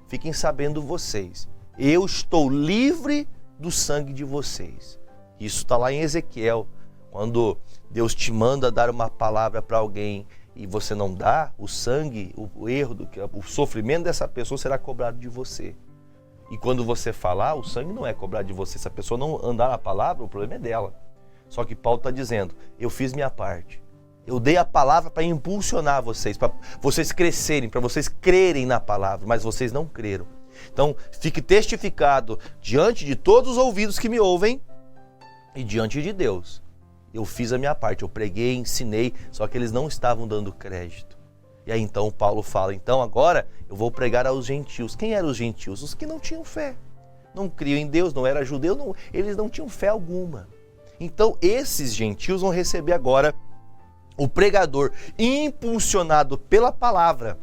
fiquem sabendo vocês, eu estou livre do sangue de vocês. Isso está lá em Ezequiel. Quando Deus te manda dar uma palavra para alguém e você não dá, o sangue, o erro, o sofrimento dessa pessoa será cobrado de você. E quando você falar, o sangue não é cobrado de você. Se a pessoa não andar na palavra, o problema é dela. Só que Paulo está dizendo, eu fiz minha parte. Eu dei a palavra para impulsionar vocês, para vocês crescerem, para vocês crerem na palavra, mas vocês não creram. Então, fique testificado diante de todos os ouvidos que me ouvem e diante de Deus. Eu fiz a minha parte, eu preguei, ensinei, só que eles não estavam dando crédito. E aí então Paulo fala, então agora eu vou pregar aos gentios. Quem eram os gentios? Os que não tinham fé. Não criam em Deus, não era judeu, eles não tinham fé alguma. Então esses gentios vão receber agora o pregador impulsionado pela palavra.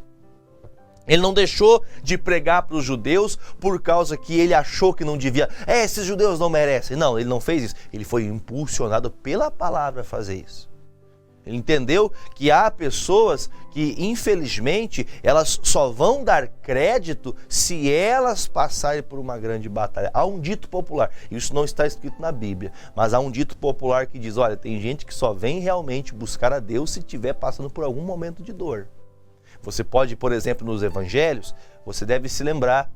Ele não deixou de pregar para os judeus por causa que ele achou que não devia. Esses judeus não merecem. Não, ele não fez isso. Ele foi impulsionado pela palavra a fazer isso. Ele entendeu que há pessoas que, infelizmente, elas só vão dar crédito se elas passarem por uma grande batalha. Há um dito popular, isso não está escrito na Bíblia, mas há um dito popular que diz, olha, tem gente que só vem realmente buscar a Deus se estiver passando por algum momento de dor. Você pode, por exemplo, nos evangelhos, você deve se lembrar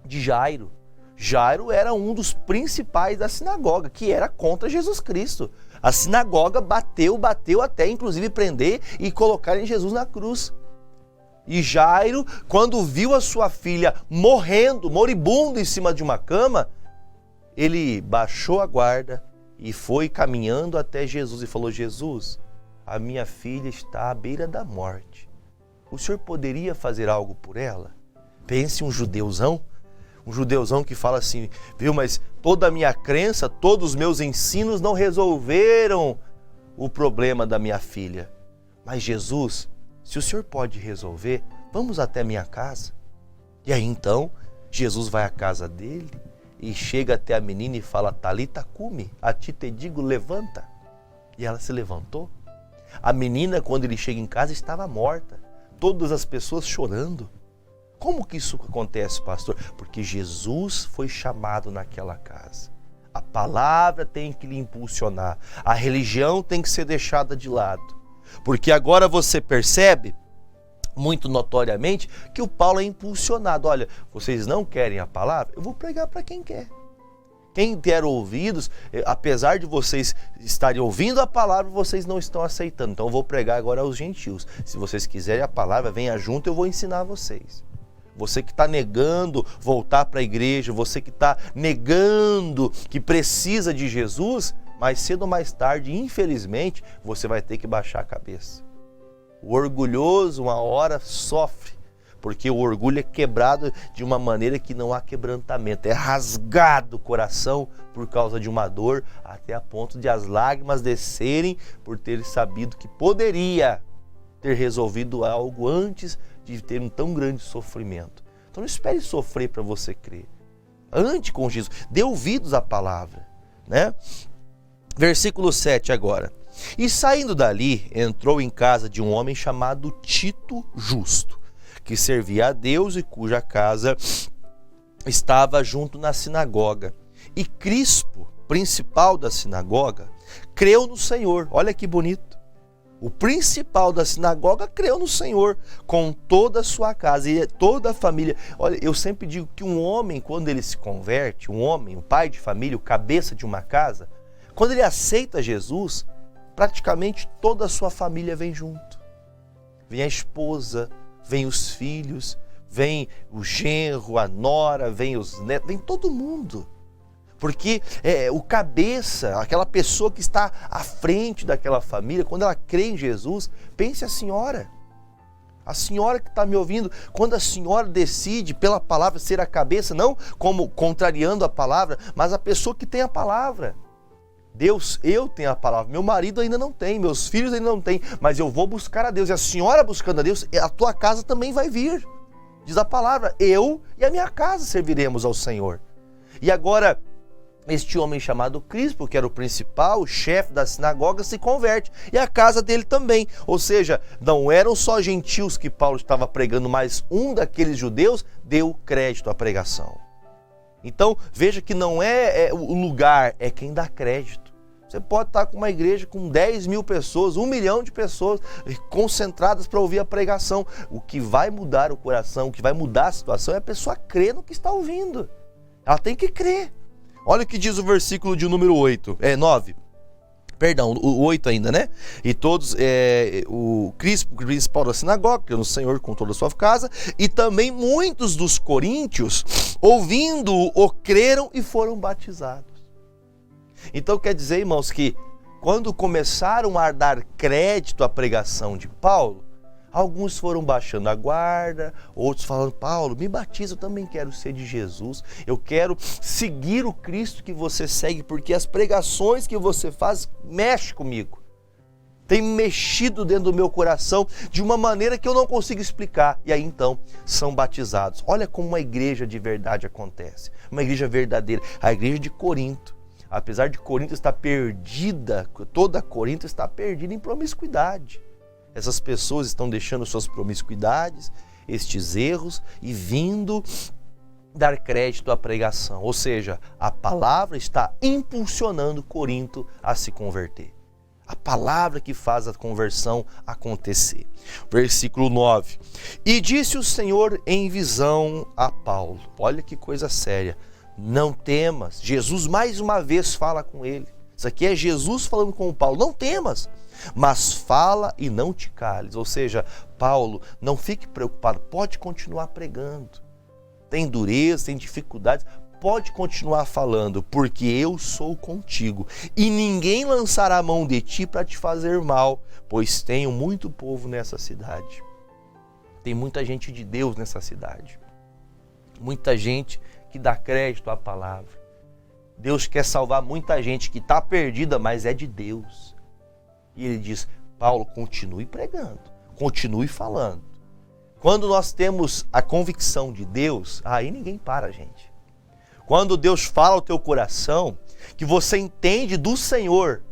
de Jairo. Jairo era um dos principais da sinagoga, que era contra Jesus Cristo. A sinagoga bateu até inclusive prender e colocarem Jesus na cruz. E Jairo, quando viu a sua filha morrendo, moribundo em cima de uma cama, ele baixou a guarda e foi caminhando até Jesus e falou, Jesus, a minha filha está à beira da morte. O senhor poderia fazer algo por ela? Pense um judeuzão que fala assim, viu, mas toda a minha crença, todos os meus ensinos não resolveram o problema da minha filha. Mas Jesus, se o senhor pode resolver, vamos até minha casa. E aí então, Jesus vai à casa dele e chega até a menina e fala, Talita cumi, a ti te digo, levanta. E ela se levantou. A menina, quando ele chega em casa, estava morta. Todas as pessoas chorando. Como que isso acontece, pastor? Porque Jesus foi chamado naquela casa. A palavra tem que lhe impulsionar. A religião tem que ser deixada de lado. Porque agora você percebe, muito notoriamente, que o Paulo é impulsionado. Olha, vocês não querem a palavra? Eu vou pregar para quem quer. Quem der ouvidos, apesar de vocês estarem ouvindo a palavra, vocês não estão aceitando. Então eu vou pregar agora aos gentios. Se vocês quiserem a palavra, venha junto, eu vou ensinar vocês. Você que está negando voltar para a igreja, você que está negando que precisa de Jesus, mais cedo ou mais tarde, infelizmente, você vai ter que baixar a cabeça. O orgulhoso, uma hora, sofre. Porque o orgulho é quebrado de uma maneira que não há quebrantamento. É rasgado o coração por causa de uma dor, até a ponto de as lágrimas descerem por ter sabido que poderia ter resolvido algo antes de ter um tão grande sofrimento. Então não espere sofrer para você crer. Ande com Jesus, dê ouvidos à palavra, né? Versículo 7 agora. E saindo dali, entrou em casa de um homem chamado Tito Justo, que servia a Deus e cuja casa estava junto na sinagoga. E Crispo, principal da sinagoga, creu no Senhor. Olha que bonito. O principal da sinagoga creu no Senhor com toda a sua casa e toda a família. Olha, eu sempre digo que um homem, quando ele se converte, um homem, um pai de família, o cabeça de uma casa, quando ele aceita Jesus, praticamente toda a sua família vem junto. Vem a esposa, vem os filhos, vem o genro, a nora, vem os netos, vem todo mundo. Porque o cabeça, aquela pessoa que está à frente daquela família, quando ela crê em Jesus, pense a senhora que está me ouvindo, quando a senhora decide pela palavra ser a cabeça, não como contrariando a palavra, mas a pessoa que tem a palavra. Deus, eu tenho a palavra, meu marido ainda não tem, meus filhos ainda não têm, mas eu vou buscar a Deus. E a senhora buscando a Deus, a tua casa também vai vir. Diz a palavra, eu e a minha casa serviremos ao Senhor. E agora, este homem chamado Crispo, que era o principal, o chefe da sinagoga, se converte. E a casa dele também. Ou seja, não eram só gentios que Paulo estava pregando, mas um daqueles judeus deu crédito à pregação. Então, veja que não é o lugar, é quem dá crédito. Você pode estar com uma igreja com 10 mil pessoas, 1 milhão de pessoas concentradas para ouvir a pregação. O que vai mudar o coração, o que vai mudar a situação é a pessoa crer no que está ouvindo. Ela tem que crer. Olha o que diz o versículo de número 9. Perdão, o 8 ainda, né? E todos, o Crispo, o principal da sinagoga, creu no Senhor com toda a sua casa, e também muitos dos coríntios, ouvindo-o, o creram e foram batizados. Então quer dizer, irmãos, que quando começaram a dar crédito à pregação de Paulo, Alguns foram baixando a guarda, outros falando, Paulo, me batiza, eu também quero ser de Jesus. Eu quero seguir o Cristo que você segue, porque as pregações que você faz mexem comigo. Tem mexido dentro do meu coração de uma maneira que eu não consigo explicar. E aí então são batizados. Olha como uma igreja de verdade acontece. Uma igreja verdadeira. A igreja de Corinto. Apesar de Corinto estar perdida, toda Corinto está perdida em promiscuidade. Essas pessoas estão deixando suas promiscuidades, estes erros e vindo dar crédito à pregação. Ou seja, a palavra está impulsionando Corinto a se converter. A palavra que faz a conversão acontecer. Versículo 9. E disse o Senhor em visão a Paulo. Olha que coisa séria. Não temas. Jesus mais uma vez fala com ele. Isso aqui é Jesus falando com o Paulo. Não temas, mas fala e não te cales. Ou seja, Paulo, não fique preocupado. Pode continuar pregando. Tem dureza, tem dificuldades. Pode continuar falando, porque eu sou contigo, e ninguém lançará a mão de ti para te fazer mal, pois tenho muito povo nessa cidade. Tem muita gente de Deus nessa cidade. Muita gente que dá crédito à palavra. Deus quer salvar muita gente que está perdida, mas é de Deus. E ele diz, Paulo, continue pregando, continue falando. Quando nós temos a convicção de Deus, aí ninguém para a gente. Quando Deus fala ao teu coração, que você entende do Senhor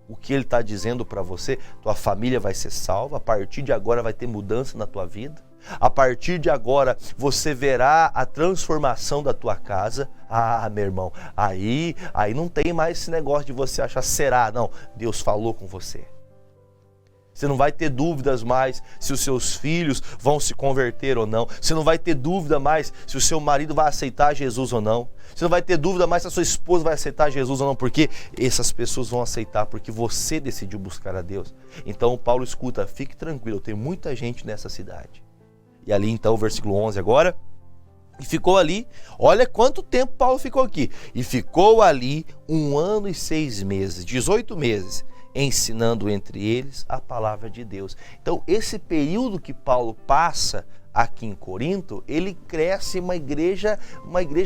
o que Ele está dizendo para você, tua família vai ser salva, a partir de agora vai ter mudança na tua vida, a partir de agora você verá a transformação da tua casa. Ah, meu irmão, aí não tem mais esse negócio de você achar, será? Não, Deus falou com você. Você não vai ter dúvidas mais se os seus filhos vão se converter ou não. Você não vai ter dúvida mais se o seu marido vai aceitar Jesus ou não. Você não vai ter dúvida mais se a sua esposa vai aceitar Jesus ou não, porque essas pessoas vão aceitar, porque você decidiu buscar a Deus. Então Paulo escuta, fique tranquilo, eu tenho muita gente nessa cidade. E ali então o versículo 11 agora, e ficou ali, olha quanto tempo Paulo ficou aqui. E ficou ali 1 ano e 6 meses, 18 meses, ensinando entre eles a palavra de Deus. Então esse período que Paulo passa aqui em Corinto, ele cresce uma igreja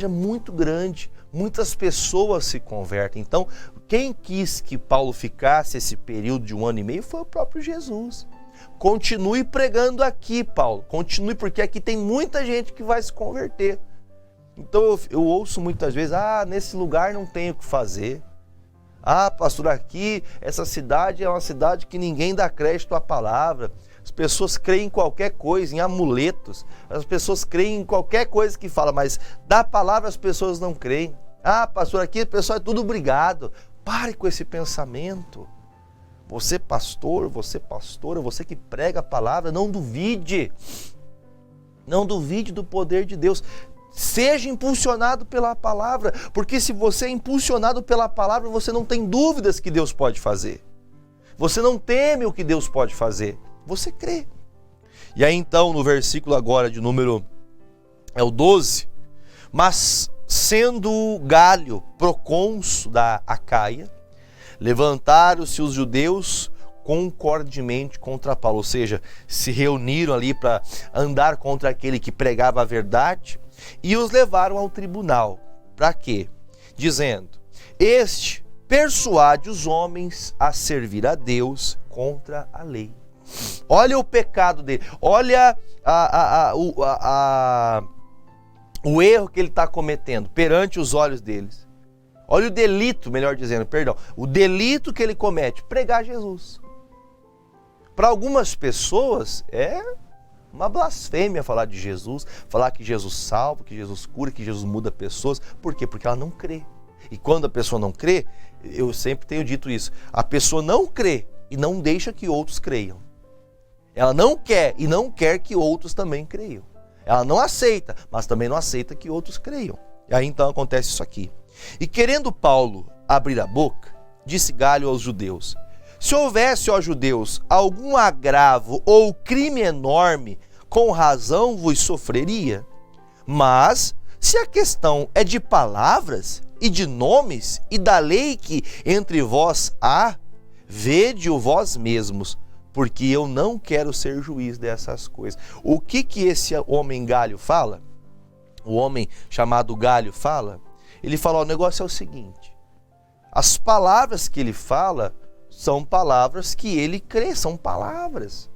muito grande, muitas pessoas se convertem. Então quem quis que Paulo ficasse esse período de 1 ano e meio foi o próprio Jesus. Continue pregando aqui, Paulo, continue, porque aqui tem muita gente que vai se converter. Então eu ouço muitas vezes, nesse lugar não tem o que fazer. Pastor, aqui, essa cidade é uma cidade que ninguém dá crédito à palavra. As pessoas creem em qualquer coisa, em amuletos. As pessoas creem em qualquer coisa que fala, mas da palavra as pessoas não creem. Pastor, aqui o pessoal é tudo obrigado. Pare com esse pensamento. Você pastor, você pastora, você que prega a palavra, não duvide. Não duvide do poder de Deus. Seja impulsionado pela palavra, porque se você é impulsionado pela palavra, você não tem dúvidas que Deus pode fazer. Você não teme o que Deus pode fazer, você crê. E aí então, no versículo agora de número 12, mas sendo Gálio procônsul da Acaia, levantaram-se os judeus concordemente contra Paulo, ou seja, se reuniram ali para andar contra aquele que pregava a verdade, e os levaram ao tribunal. Para quê? Dizendo, este persuade os homens a servir a Deus contra a lei. Olha o pecado dele, olha o erro que ele está cometendo perante os olhos deles. Olha o delito, melhor dizendo, o delito que ele comete, pregar Jesus. Para algumas pessoas é uma blasfêmia falar de Jesus, falar que Jesus salva, que Jesus cura, que Jesus muda pessoas. Por quê? Porque ela não crê. E quando a pessoa não crê, eu sempre tenho dito isso, a pessoa não crê e não deixa que outros creiam. Ela não quer e não quer que outros também creiam. Ela não aceita, mas também não aceita que outros creiam. E aí então acontece isso aqui. E querendo Paulo abrir a boca, disse Gálio aos judeus, se houvesse, ó judeus, algum agravo ou crime enorme, com razão vos sofreria. Mas, se a questão é de palavras e de nomes e da lei que entre vós há, vede-o vós mesmos, porque eu não quero ser juiz dessas coisas. O que esse homem Galho fala? O homem chamado Galho fala? Ele fala, o negócio é o seguinte, as palavras que ele fala são palavras que ele crê, são palavras.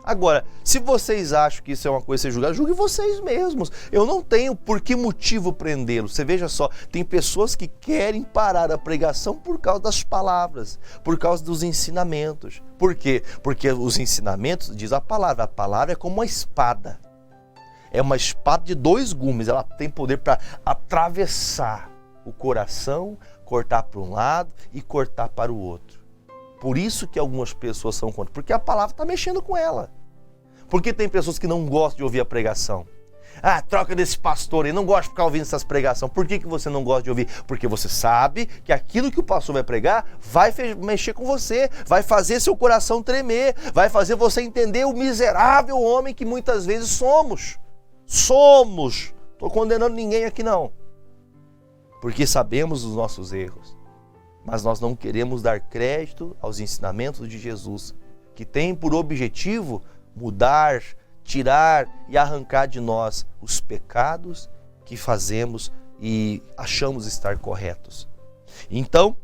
Agora, se vocês acham que isso é uma coisa a ser julgada, julguem vocês mesmos. Eu não tenho por que motivo prendê-los. Você veja só, tem pessoas que querem parar a pregação por causa das palavras, por causa dos ensinamentos. Por quê? Porque os ensinamentos, diz a palavra é como uma espada. É uma espada de 2 gumes, ela tem poder para atravessar o coração, cortar para um lado e cortar para o outro. Por isso que algumas pessoas são contra, porque a palavra está mexendo com ela. Porque tem pessoas que não gostam de ouvir a pregação. Troca desse pastor aí, não gosta de ficar ouvindo essas pregações. Por que você não gosta de ouvir? Porque você sabe que aquilo que o pastor vai pregar vai mexer com você, vai fazer seu coração tremer, vai fazer você entender o miserável homem que muitas vezes somos. Estou condenando ninguém aqui não. Porque sabemos os nossos erros. Mas nós não queremos dar crédito aos ensinamentos de Jesus, que tem por objetivo mudar, tirar e arrancar de nós os pecados que fazemos e achamos estar corretos. Então,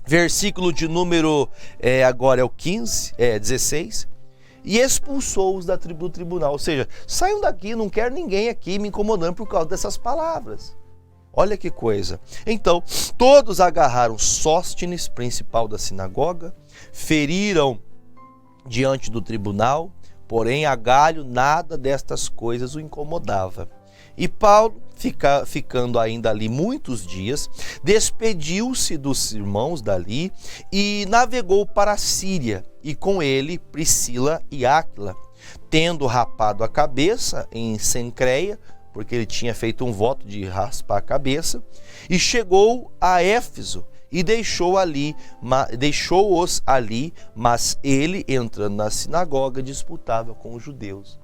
versículo de número, agora é o 16, e expulsou-os do tribunal, ou seja, saiam daqui, não quero ninguém aqui me incomodando por causa dessas palavras. Olha que coisa. Então, todos agarraram Sóstenes, principal da sinagoga, feriram diante do tribunal, porém a Galho nada destas coisas o incomodava. E Paulo, ficando ainda ali muitos dias, despediu-se dos irmãos dali e navegou para a Síria, e com ele Priscila e Áquila, tendo rapado a cabeça em Cencreia, porque ele tinha feito um voto de raspar a cabeça, e chegou a Éfeso e deixou-os ali, mas ele, entrando na sinagoga, disputava com os judeus.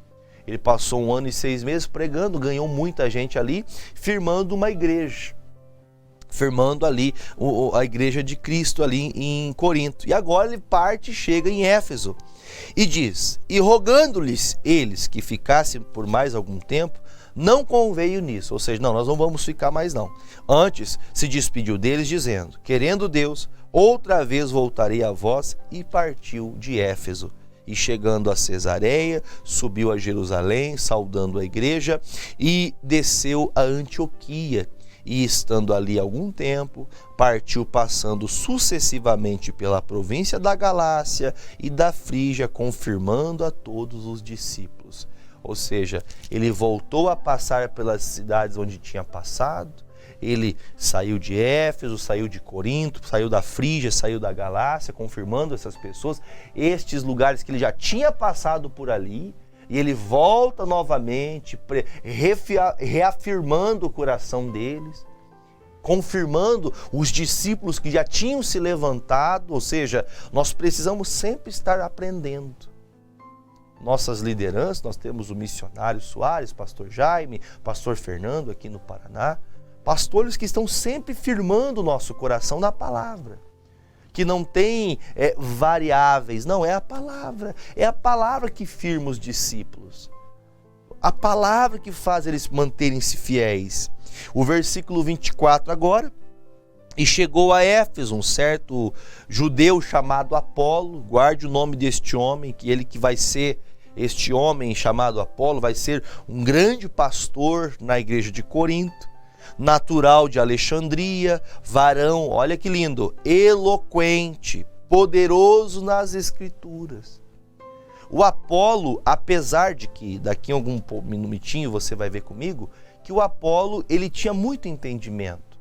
Ele passou 1 ano e 6 meses pregando, ganhou muita gente ali, firmando uma igreja, firmando ali a igreja de Cristo ali em Corinto. E agora ele parte e chega em Éfeso e diz, e rogando-lhes eles que ficassem por mais algum tempo, não conveio nisso, ou seja, nós não vamos ficar mais não. Antes se despediu deles dizendo, querendo Deus, outra vez voltarei a vós, e partiu de Éfeso. E chegando a Cesareia, subiu a Jerusalém, saudando a igreja, e desceu a Antioquia. E estando ali algum tempo, partiu passando sucessivamente pela província da Galácia e da Frígia, confirmando a todos os discípulos. Ou seja, ele voltou a passar pelas cidades onde tinha passado, ele saiu de Éfeso, saiu de Corinto, saiu da Frígia, saiu da Galácia, confirmando essas pessoas, estes lugares que ele já tinha passado por ali, e ele volta novamente, reafirmando o coração deles, confirmando os discípulos que já tinham se levantado, ou seja, nós precisamos sempre estar aprendendo. Nossas lideranças, nós temos o missionário Soares, pastor Jaime, pastor Fernando aqui no Paraná, pastores que estão sempre firmando o nosso coração na palavra, que não tem variáveis, não, é a palavra que firma os discípulos, a palavra que faz eles manterem-se fiéis. O versículo 24 agora, e chegou a Éfeso um certo judeu chamado Apolo, guarde o nome deste homem, este homem chamado Apolo vai ser um grande pastor na igreja de Corinto, natural de Alexandria, varão, olha que lindo, eloquente, poderoso nas escrituras. O Apolo, apesar de que daqui a algum minutinho você vai ver comigo, que o Apolo ele tinha muito entendimento,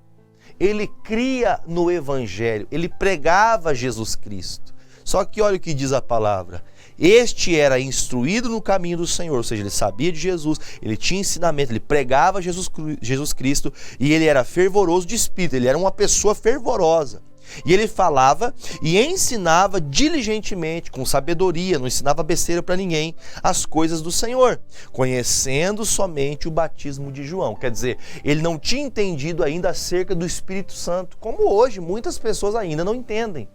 ele cria no evangelho, ele pregava Jesus Cristo. Só que olha o que diz a palavra, este era instruído no caminho do Senhor, ou seja, ele sabia de Jesus, ele tinha ensinamento, ele pregava Jesus Cristo e ele era fervoroso de espírito, ele era uma pessoa fervorosa. E ele falava e ensinava diligentemente, com sabedoria, não ensinava besteira para ninguém, as coisas do Senhor, conhecendo somente o batismo de João. Quer dizer, ele não tinha entendido ainda acerca do Espírito Santo, como hoje muitas pessoas ainda não entendem.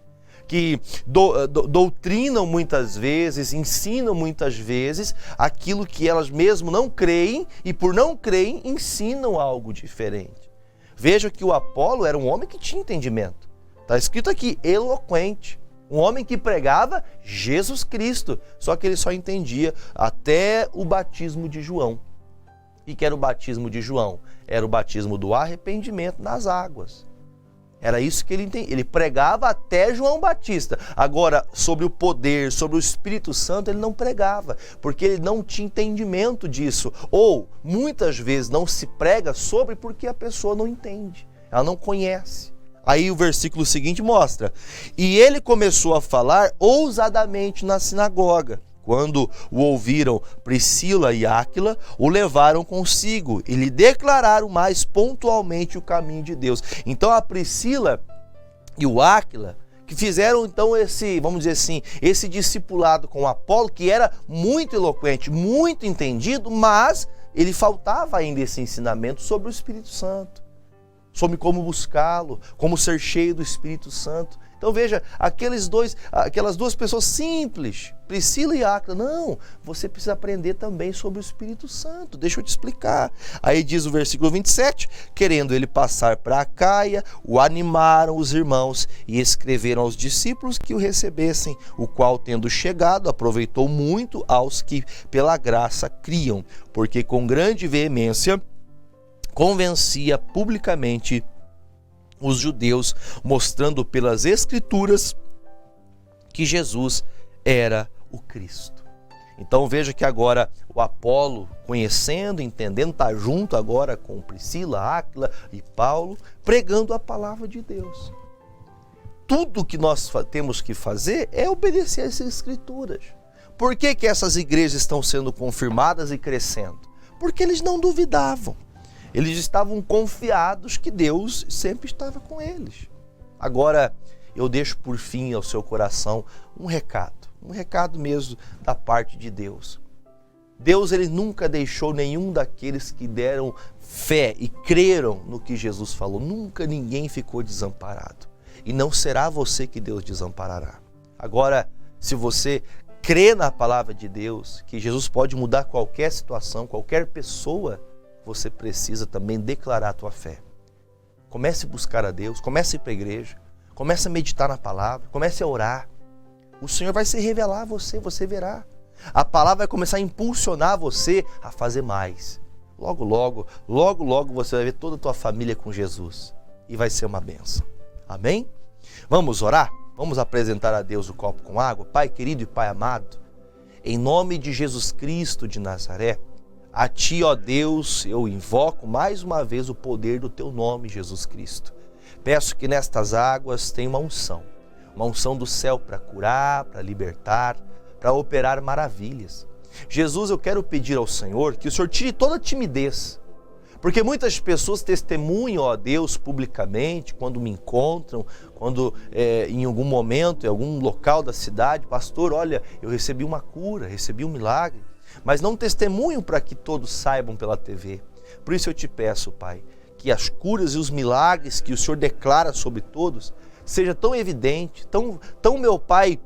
que doutrinam muitas vezes, ensinam muitas vezes aquilo que elas mesmo não creem e por não creem ensinam algo diferente. Veja que o Apolo era um homem que tinha entendimento. Está escrito aqui, eloquente. Um homem que pregava Jesus Cristo, só que ele só entendia até o batismo de João. E que era o batismo de João? Era o batismo do arrependimento nas águas. Era isso que ele entendia. Ele pregava até João Batista. Agora, sobre o poder, sobre o Espírito Santo, ele não pregava, porque ele não tinha entendimento disso. Ou, muitas vezes, não se prega sobre porque a pessoa não entende, ela não conhece. Aí o versículo seguinte mostra: e ele começou a falar ousadamente na sinagoga. Quando o ouviram, Priscila e Áquila o levaram consigo e lhe declararam mais pontualmente o caminho de Deus. Então a Priscila e o Áquila, que fizeram então esse, vamos dizer assim, esse discipulado com Apolo, que era muito eloquente, muito entendido, mas ele faltava ainda esse ensinamento sobre o Espírito Santo, sobre como buscá-lo, como ser cheio do Espírito Santo. Então veja, aquelas duas pessoas simples, Priscila e Áquila, não, você precisa aprender também sobre o Espírito Santo, deixa eu te explicar. Aí diz o versículo 27, querendo ele passar para Acaia, o animaram os irmãos e escreveram aos discípulos que o recebessem, o qual, tendo chegado, aproveitou muito aos que pela graça criam, porque com grande veemência convencia publicamente os judeus, mostrando pelas Escrituras que Jesus era o Cristo. Então veja que agora o Apolo, conhecendo, entendendo, está junto agora com Priscila, Áquila e Paulo, pregando a palavra de Deus. Tudo que nós temos que fazer é obedecer às Escrituras. Por que que essas igrejas estão sendo confirmadas e crescendo? Porque eles não duvidavam. Eles estavam confiados que Deus sempre estava com eles. Agora, eu deixo por fim ao seu coração um recado mesmo da parte de Deus. Deus, ele nunca deixou nenhum daqueles que deram fé e creram no que Jesus falou. Nunca ninguém ficou desamparado. E não será você que Deus desamparará. Agora, se você crê na palavra de Deus, que Jesus pode mudar qualquer situação, qualquer pessoa, você precisa também declarar a tua fé. Comece a buscar a Deus, comece a ir para a igreja, comece a meditar na palavra, comece a orar. O Senhor vai se revelar a você, você verá. A palavra vai começar a impulsionar você a fazer mais. Logo, logo você vai ver toda a tua família com Jesus. E vai ser uma bênção. Amém? Vamos orar? Vamos apresentar a Deus o copo com água? Pai querido e Pai amado, em nome de Jesus Cristo de Nazaré, a Ti, ó Deus, eu invoco mais uma vez o poder do Teu nome, Jesus Cristo. Peço que nestas águas tenha uma unção do céu para curar, para libertar, para operar maravilhas. Jesus, eu quero pedir ao Senhor que o Senhor tire toda a timidez, porque muitas pessoas testemunham, ó Deus, publicamente, quando me encontram, quando em algum momento, em algum local da cidade, pastor, olha, eu recebi uma cura, recebi um milagre. Mas não testemunham para que todos saibam pela TV. Por isso eu te peço, Pai, que as curas e os milagres que o Senhor declara sobre todos seja tão evidente, tão meu Pai,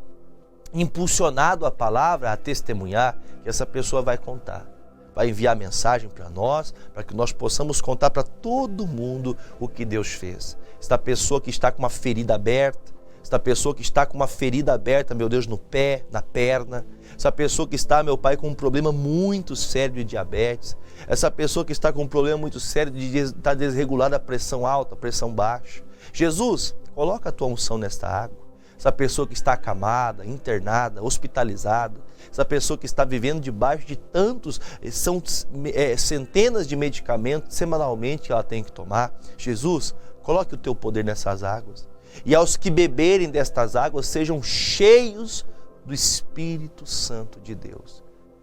impulsionado a palavra, a testemunhar, que essa pessoa vai contar. Vai enviar mensagem para nós, para que nós possamos contar para todo mundo o que Deus fez. Esta pessoa que está com uma ferida aberta, esta pessoa que está com uma ferida aberta, meu Deus, no pé, na perna. Essa pessoa que está, meu Pai, com um problema muito sério de diabetes. Essa pessoa que está com um problema muito sério de estar desregulada, a pressão alta, a pressão baixa. Jesus, coloca a Tua unção nesta água. Essa pessoa que está acamada, internada, hospitalizada. Essa pessoa que está vivendo debaixo de são centenas de medicamentos semanalmente que ela tem que tomar. Jesus, coloque o Teu poder nessas águas. E aos que beberem destas águas sejam cheios do Espírito Santo de Deus.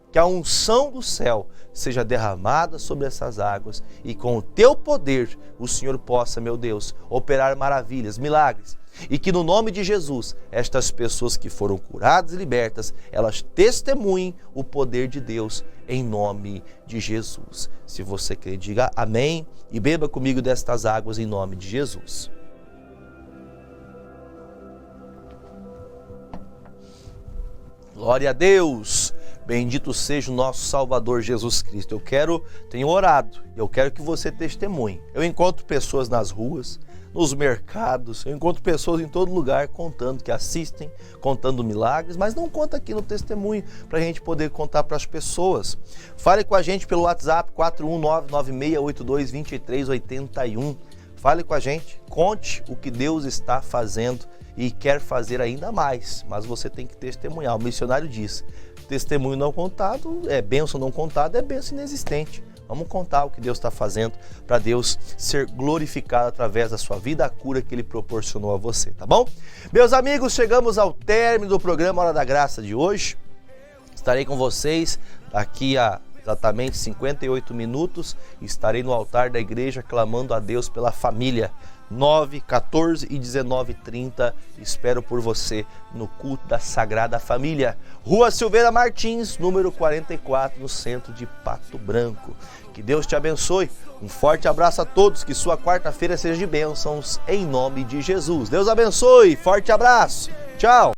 Que a unção do céu seja derramada sobre essas águas e com o Teu poder o Senhor possa, meu Deus, operar maravilhas, milagres. E que no nome de Jesus, estas pessoas que foram curadas e libertas, elas testemunhem o poder de Deus em nome de Jesus. Se você crê, diga amém e beba comigo destas águas em nome de Jesus. Glória a Deus. Bendito seja o nosso Salvador Jesus Cristo. Tenho orado, eu quero que você testemunhe. Eu encontro pessoas nas ruas, nos mercados, eu encontro pessoas em todo lugar contando que assistem, contando milagres, mas não conta aqui no testemunho para a gente poder contar para as pessoas. Fale com a gente pelo WhatsApp 41996822381. Fale com a gente, conte o que Deus está fazendo e quer fazer ainda mais, mas você tem que testemunhar. O missionário diz: testemunho não contado é bênção, não contada é bênção inexistente. Vamos contar o que Deus está fazendo para Deus ser glorificado através da sua vida, a cura que Ele proporcionou a você, tá bom? Meus amigos, chegamos ao término do programa Hora da Graça de hoje. Estarei com vocês daqui a exatamente 58 minutos. Estarei no altar da igreja clamando a Deus pela família. 9, 14 e 19h30, espero por você no culto da Sagrada Família, Rua Silveira Martins, número 44, no centro de Pato Branco. Que Deus te abençoe, um forte abraço a todos, que sua quarta-feira seja de bênçãos, em nome de Jesus. Deus abençoe, forte abraço, tchau!